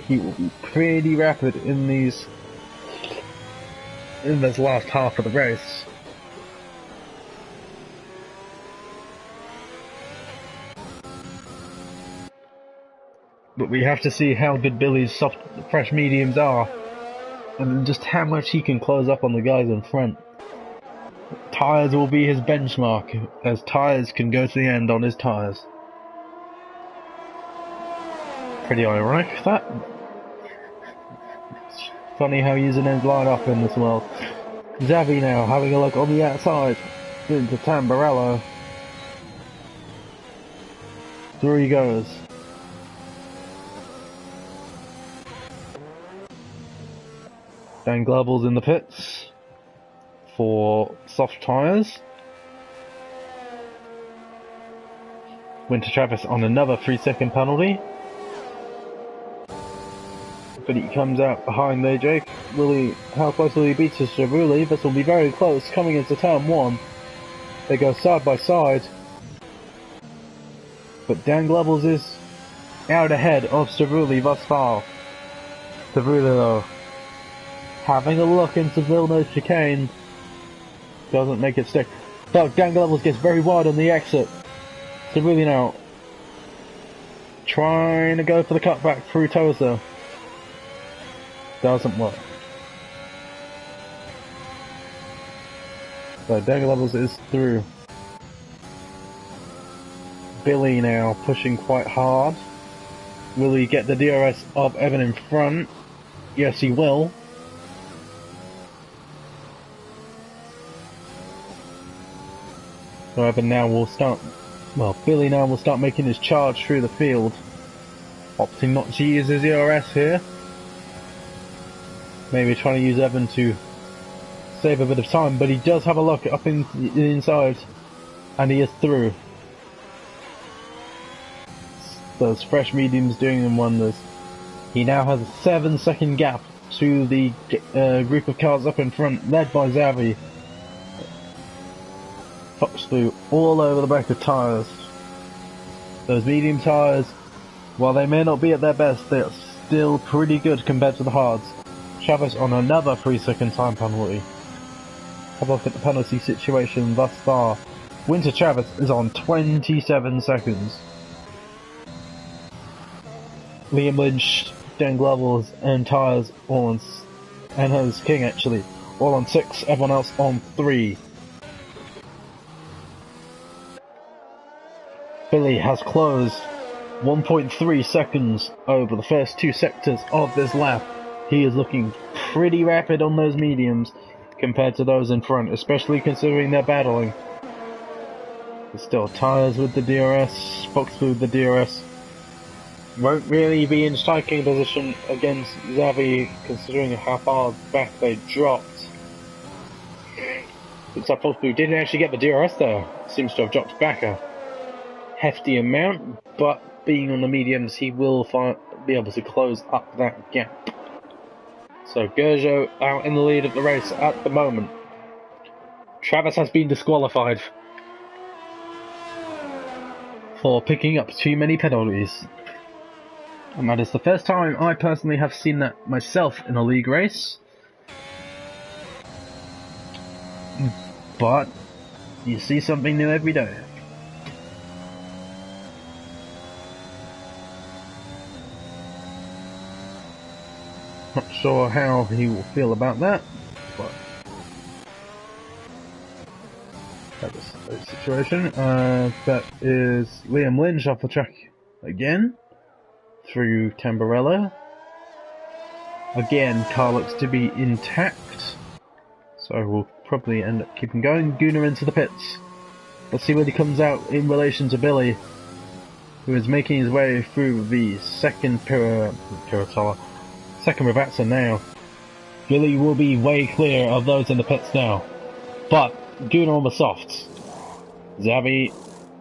He will be pretty rapid in this last half of the race. But we have to see how good Billy's soft, fresh mediums are, and just how much he can close up on the guys in front. Tyres will be his benchmark, as tyres can go to the end on his tyres. Pretty ironic, that. It's funny how usernames line up in this world. Xavi now having a look on the outside into Tamburello. Through he goes. Dan Global's in the pits for soft tyres. Winter Travis on another 3-second penalty. But he comes out behind there, Jake. How close will he be to Cerulli? This will be very close, coming into turn 1. They go side by side. But Dan Global's is out ahead of Cerulli thus far. Cerulli though, having a look into Villeneuve chicane, doesn't make it stick. But Dan Global's gets very wide on the exit. Cerulli now trying to go for the cutback through Tosa. Doesn't work. So Dan Levels is through. Billy now pushing quite hard. Will he get the DRS of Evan in front? Yes, he will. So Evan now will start... Well, Billy now will start making his charge through the field. Opting not to use his DRS here. Maybe trying to use Evan to save a bit of time, but he does have a look up in the inside, and he is through. Those fresh mediums doing him wonders. He now has a 7-second gap to the group of cars up in front, led by Xavi. Fox flew all over the back of tyres. Those medium tyres, while they may not be at their best, they are still pretty good compared to the hards. Travis on another 3-second time penalty. Have a look at the penalty situation thus far. Winter Travis is on 27 seconds. Liam Lynch, Dan Glovels and Tyres all on... and Hose King actually, all on 6, everyone else on 3. Billy has closed 1.3 seconds over the first 2 sectors of this lap. He is looking pretty rapid on those mediums compared to those in front, especially considering they're battling. There's still Tyres with the DRS, Fox with the DRS. Won't really be in striking position against Xavi considering how far back they dropped. Looks like Fox didn't actually get the DRS though. Seems to have dropped back a hefty amount, but being on the mediums he will be able to close up that gap. So Gerjo out in the lead of the race at the moment. Travis has been disqualified for picking up too many penalties. And that is the first time I personally have seen that myself in a league race. But you see something new every day. Not sure how he will feel about that, but that was situation. That is Liam Lynch off the track again through Tamburello. Again, car looks to be intact, so we'll probably end up keeping going. Gunnar into the pits. Let's see where he comes out in relation to Billy, who is making his way through the second second Ravazza now. Billy will be way clear of those in the pits now, but Gunnar on the softs. Xavi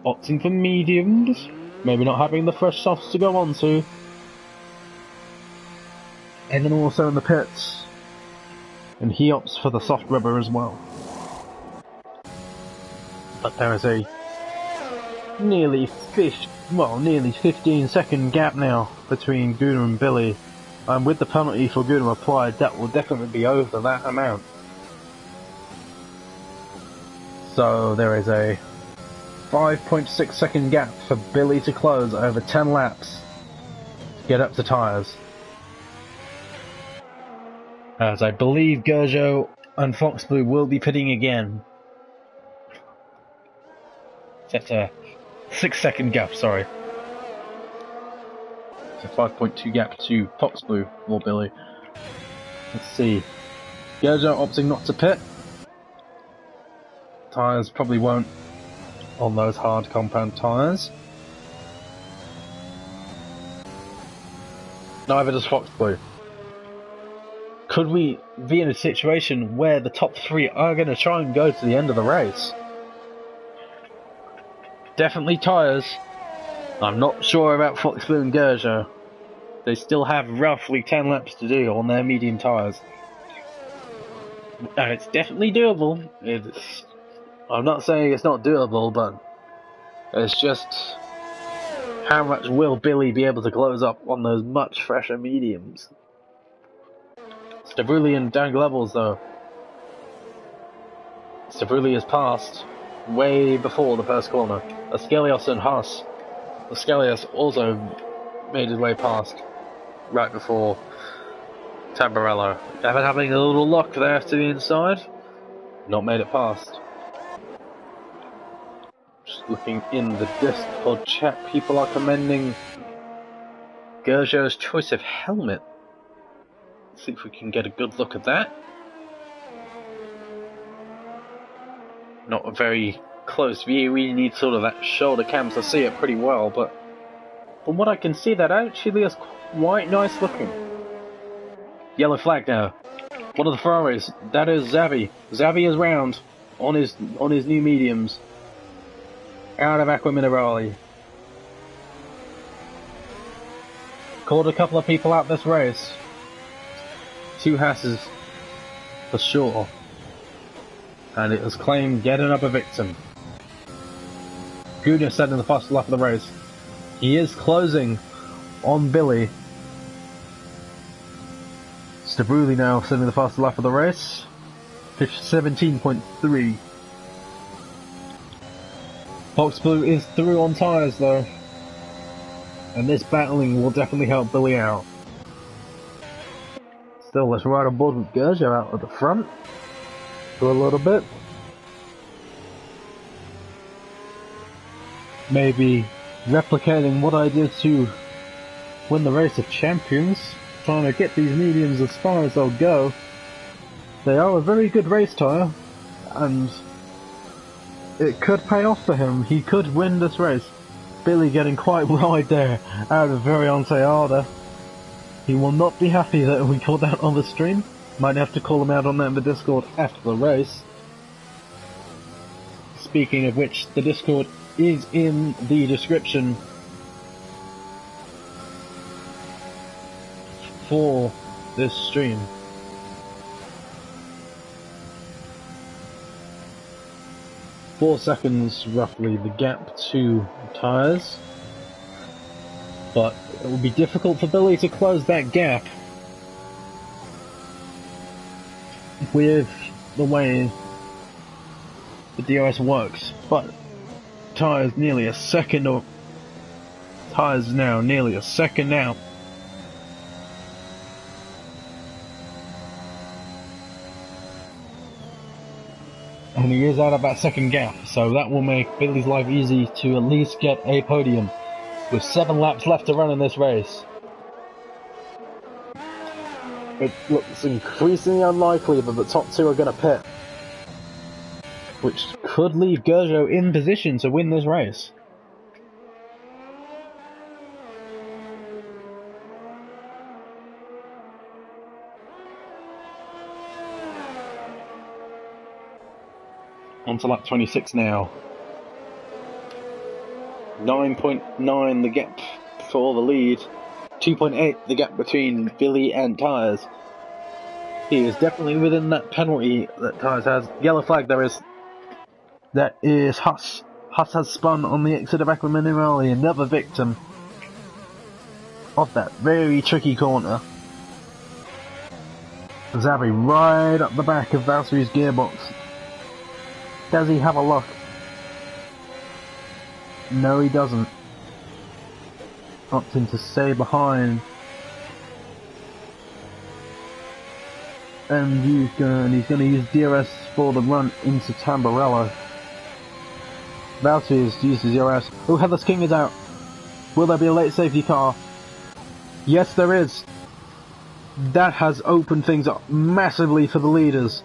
opting for mediums, maybe not having the fresh softs to go on to. And then also in the pits, and he opts for the soft rubber as well. But there is a nearly 15-second gap now between Gunnar and Billy, and with the penalty for Gunnar applied, that will definitely be over that amount. So there is a 5.6 second gap for Billy to close over 10 laps to get up to tyres. As I believe Gerjo and Fox Blue will be pitting again. That's a 6-second gap, sorry. It's a 5.2 gap to Fox Blue or Billy. Let's see. Gerjo opting not to pit. Tyres probably won't on those hard compound tyres. Neither does Fox Blue. Could we be in a situation where the top three are going to try and go to the end of the race? Definitely tyres. I'm not sure about Fox Blue and Gerjo. They still have roughly 10 laps to do on their medium tyres. And it's definitely doable. I'm not saying it's not doable, but it's just how much will Billy be able to close up on those much fresher mediums? Stavruli and Dan Levels though. Stavruli has passed way before the first corner. Askelios and Haas. Askelios also made his way past right before Tamburello. Evan having a little lock there to the inside. Not made it past. Just looking in the Discord chat, people are commending Gerjo's choice of helmet. Let's see if we can get a good look at that. Not a very close view, we need sort of that shoulder cam to see it pretty well, but from what I can see, that actually is quite nice looking. Yellow flag now. One of the Ferraris, that is Xavi. Xavi is round on his new mediums. Out of Aqua Minerale. Called a couple of people out this race. 2 Hasses for sure. And it was claimed yet another victim. Gunnar said in the first lap of the race, he is closing on Billy. Stavruli now setting the fastest lap of the race. 17.3. Fox Blue is through on tyres though. And this battling will definitely help Billy out. Still, let's ride on board with Gerjo out at the front for a little bit. Maybe replicating what I did to win the Race of Champions, trying to get these mediums as far as they'll go. They are a very good race tyre, and it could pay off for him. He could win this race. Billy getting quite wide there out of Variante Arda. He will not be happy that we called that on the stream. Might have to call him out on that in the Discord after the race. Speaking of which, the Discord is in the description for this stream. Four seconds roughly the gap to tyres, but it will be difficult for Billy to close that gap with the way the DRS works. But tyres nearly a second, or tyres now nearly a second out. And he is out of that second gap, so that will make Billy's life easy to at least get a podium. With 7 laps left to run in this race. It looks increasingly unlikely that the top 2 are going to pit. Which could leave Gurjo in position to win this race. On to lap 26 now. 9.9 the gap for the lead. 2.8 the gap between Billy and Tyres. He is definitely within that penalty that Tyres has. Yellow flag there is. That is Huss. Huss has spun on the exit of Aquaminimali, another victim of that very tricky corner. Zavi right up the back of Valtteri's gearbox. Does he have a look? No, he doesn't. Opting to stay behind. And he's going to use DRS for the run into Tamburello. Valtteri uses DRS. Oh, Headless King is out. Will there be a late safety car? Yes, there is. That has opened things up massively for the leaders.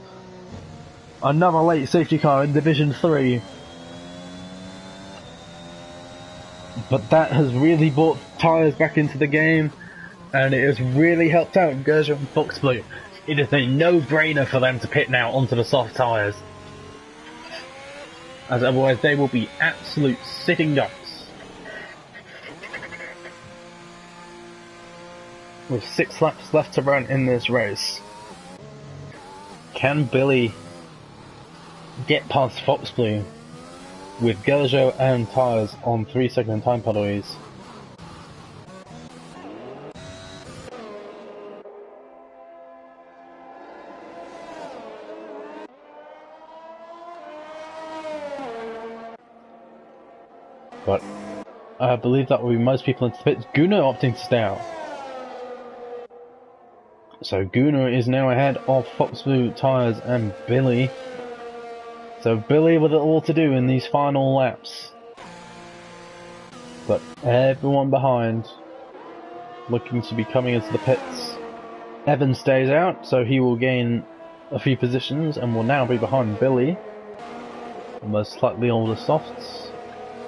Another late safety car in Division 3. But that has really brought Tyres back into the game, and it has really helped out Gurjo and Fox Blue. It is a no-brainer for them to pit now onto the soft tyres, as otherwise they will be absolute sitting ducks. With 6 laps left to run in this race, can Billy get past Fox Blue with Gurjo and Tyres on 3-second time penalties? But I believe that will be most people into the pits. Gunnar opting to stay out. So Gunnar is now ahead of Fox Blue, Tyres and Billy. So Billy with it all to do in these final laps. But everyone behind looking to be coming into the pits. Evan stays out, so he will gain a few positions and will now be behind Billy. On those slightly older softs.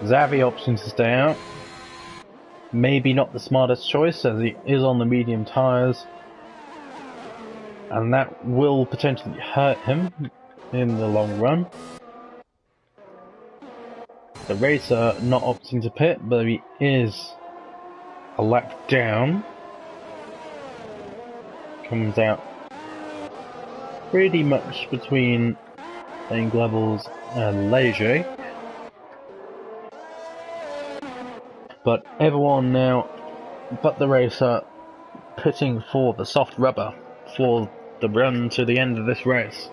Xavi opting to stay out. Maybe not the smartest choice, as he is on the medium tyres. And that will potentially hurt him in the long run. The racer not opting to pit, but he is a lap down. Comes out pretty much between Lane Glevels and Leger. But everyone now, but the racer, pitting for the soft rubber for the run to the end of this race.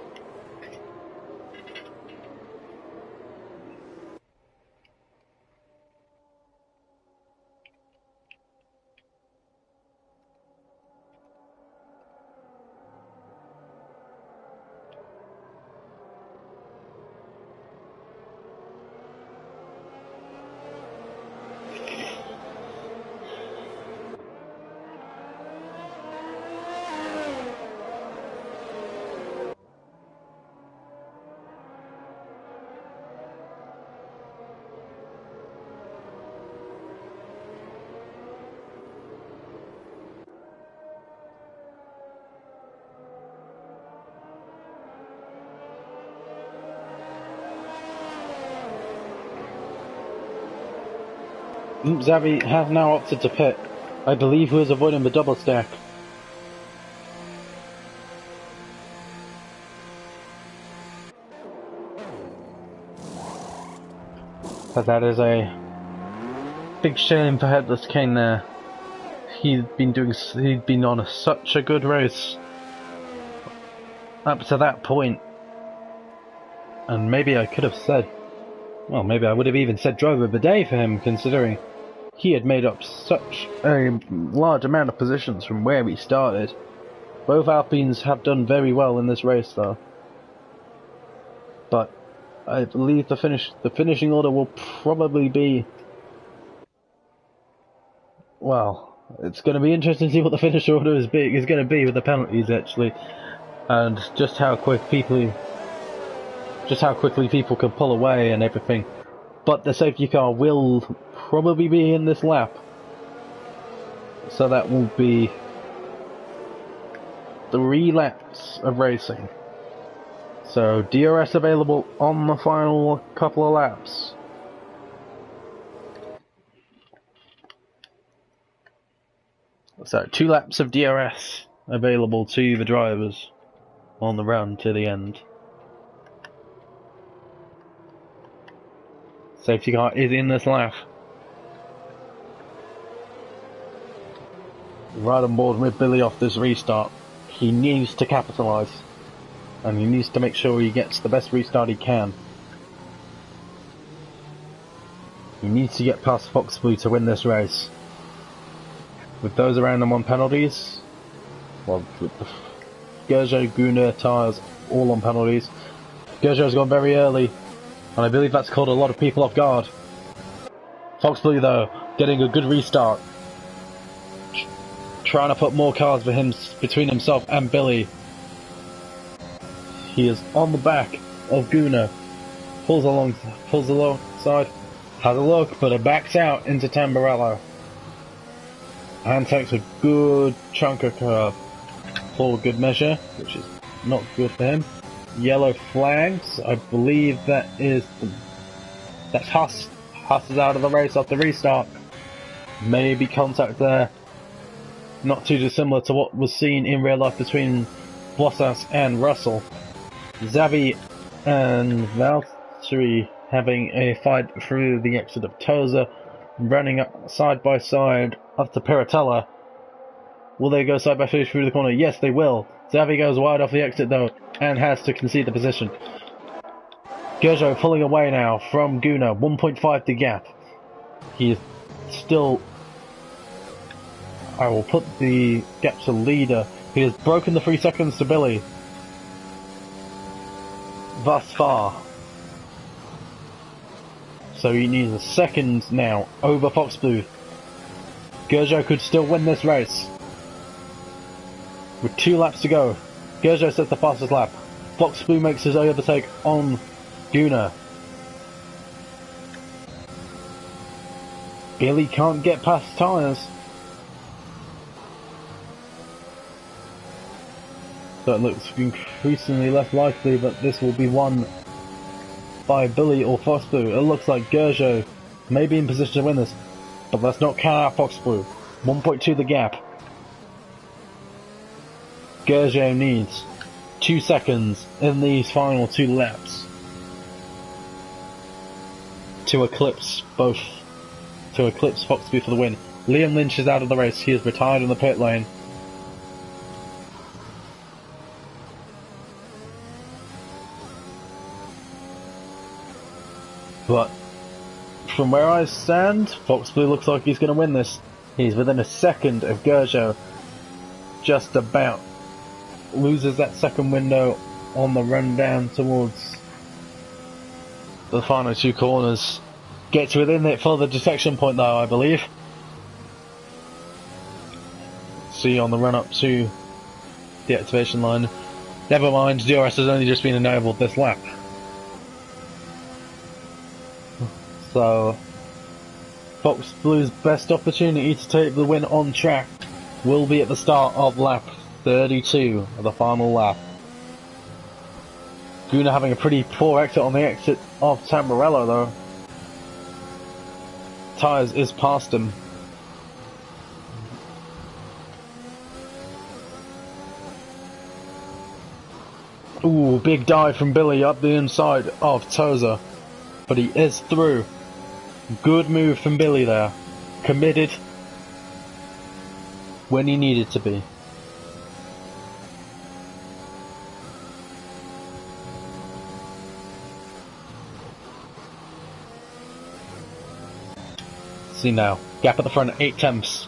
Xavi has now opted to pit. I believe he was avoiding the double stack. But that is a big shame for Headless King there. He'd been on such a good race up to that point. And maybe I could have said, well, maybe I would have even said driver of the day for him, considering he had made up such a large amount of positions from where we started. Both Alpines have done very well in this race, though. but I believe the finishing order will probably be, well, it's going to be interesting to see what the finish order is going to be with the penalties actually, and just how quickly people can pull away and everything. But the safety car will probably be in this lap, so that will be 3 laps of racing. So DRS available on the final couple of laps. So 2 laps of DRS available to the drivers on the run to the end. Safety car is in this lap. Right on board with Billy off this restart. He needs to capitalise, and he needs to make sure he gets the best restart he can. He needs to get past Fox Blue to win this race. With those around him on penalties, well, with the Geugeot Gunnar tyres all on penalties, Geugeot's gone very early, and I believe that's caught a lot of people off guard. Fox Blue though, getting a good restart. Trying to put more cars for him between himself and Billy. He is on the back of Gunnar. Pulls alongside, has a look, but it backs out into Tamburello. And takes a good chunk of curb for good measure, which is not good for him. Yellow flags, I believe that's Haas. Haas is out of the race after restart. Maybe contact there. Not too dissimilar to what was seen in real life between Bottas and Russell. Xavi and Valtteri having a fight through the exit of Toza, running up side by side up to Piratella. Will they go side by side through the corner? Yes, they will. Xavi goes wide off the exit though, and has to concede the position. Geugeot pulling away now from Gunnar, 1.5 to gap. He is still... I will put the gap to leader. He has broken the 3 seconds to Billy. Thus far. So he needs a second now over Fox Blue. Geugeot could still win this race. With 2 laps to go. Geugeot sets the fastest lap. Fox Blue makes his overtake on Gunnar. Billy can't get past tyres. So it looks increasingly less likely that this will be won by Billy or Fox Blue. It looks like Geugeot may be in position to win this, but let's not count out Fox Blue. 1.2 the gap. Geugeot needs 2 seconds in these final 2 laps to eclipse Fox Blue for the win. Liam Lynch is out of the race. He is retired in the pit lane. But from where I stand, Fox Blue looks like he's going to win this. He's within a second of Geugeot. Just about. Loses that second window on the run down towards the final 2 corners. Gets within it for the detection point though, I believe. See on the run up to the activation line. Never mind, DRS has only just been enabled this lap. So, Fox Blue's best opportunity to take the win on track will be at the start of lap 32 of the final lap. Gunnar having a pretty poor exit on the exit of Tamburello though. Tyres is past him. Ooh, big dive from Billy up the inside of Toza. But he is through. Good move from Billy there. Committed when he needed to be. See now, gap at the front, 8 tenths.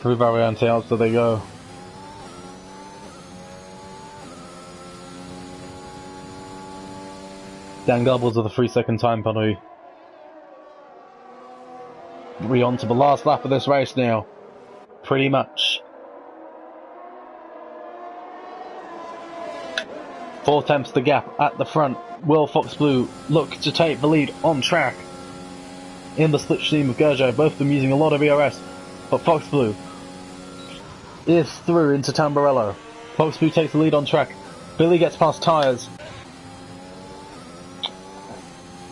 3 variante out, so they go. Dan Gobbles with a 3-second time penalty. We're on to the last lap of this race now. Pretty much. 4 tenths the gap at the front. Will Fox Blue look to take the lead on track in the slipstream of Gerjo, both of them using a lot of ERS, but Fox Blue is through into Tamburello. Fox Blue takes the lead on track. Billy gets past tyres.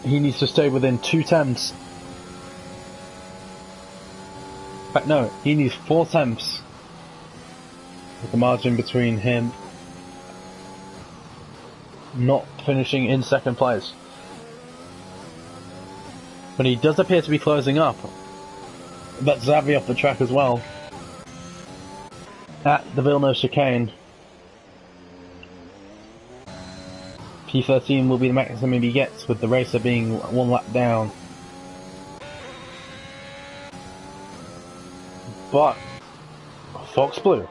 He needs to stay within 2 tenths. In fact, no, he needs 4 tenths with the margin between him not finishing in second place. But he does appear to be closing up. That's Xavi off the track as well. At the Villeneuve chicane. P13 will be the maximum he gets, with the racer being 1 lap down. But Fox Blue.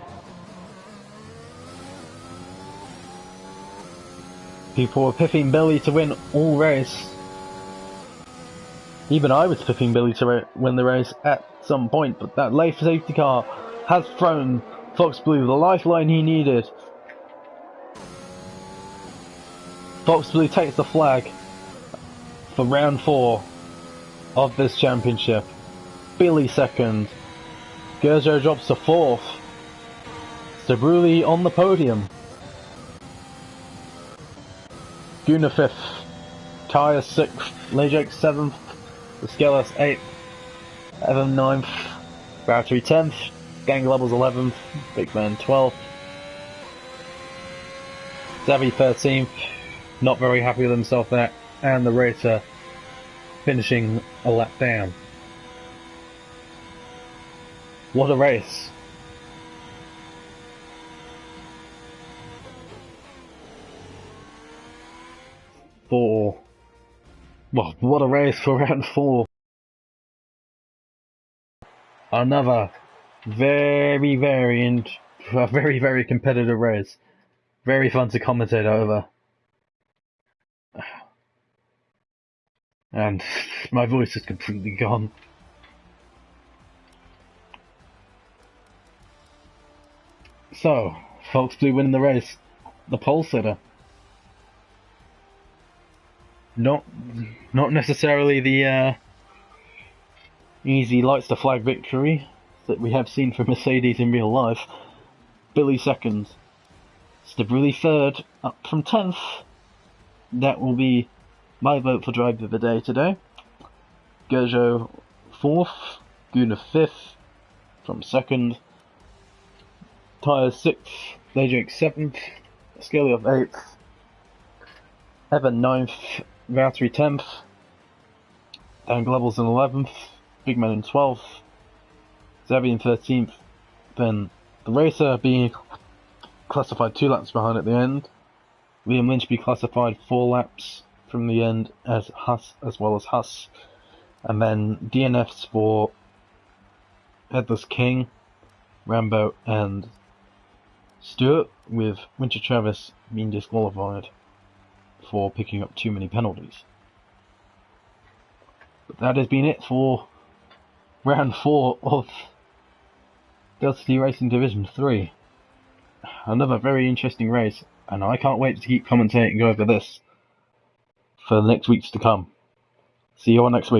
People were pipping Billy to win all race. Even I was pipping Billy to win the race at some point, but that late safety car has thrown Fox Blue the lifeline he needed. Fox Blue takes the flag for round 4 of this championship. Billy second. Gerjo drops to 4th. Stabruli on the podium. Guna 5th. Tyre 6th. Lejek 7th. Skelos 8th. Evan 9th. Battery 10th. Gang Levels 11th. Big Man 12th. Xavi 13th. Not very happy with himself there. And the racer finishing a lap down. What a race. Well, what a race for round 4. Another very competitive race. Very fun to commentate over. And my voice is completely gone. So, Fox Blue winning the race. The pole sitter. Not necessarily the easy lights to flag victory that we have seen from Mercedes in real life. Billy second. Stabruli third, up from 10th. That will be my vote for driver of the day today. Gerjo 4th. Guna 5th from 2nd. Tyre 6th. Lejek 7th. Skeliov 8th. Evan 9th. Valtteri 10th. Dan Glebels in 11th. Big Man in 12th. Xavi in 13th. Then the racer being classified 2 laps behind at the end. Liam Lynch be classified 4 laps from the end as well as Huss. And then DNFs for Headless King, Rambo and Stewart, with Winter Travis being disqualified for picking up too many penalties. But that has been it for round 4 of Delta T Racing Division 3. Another very interesting race, and I can't wait to keep commentating over this for the next weeks to come. See you all next week.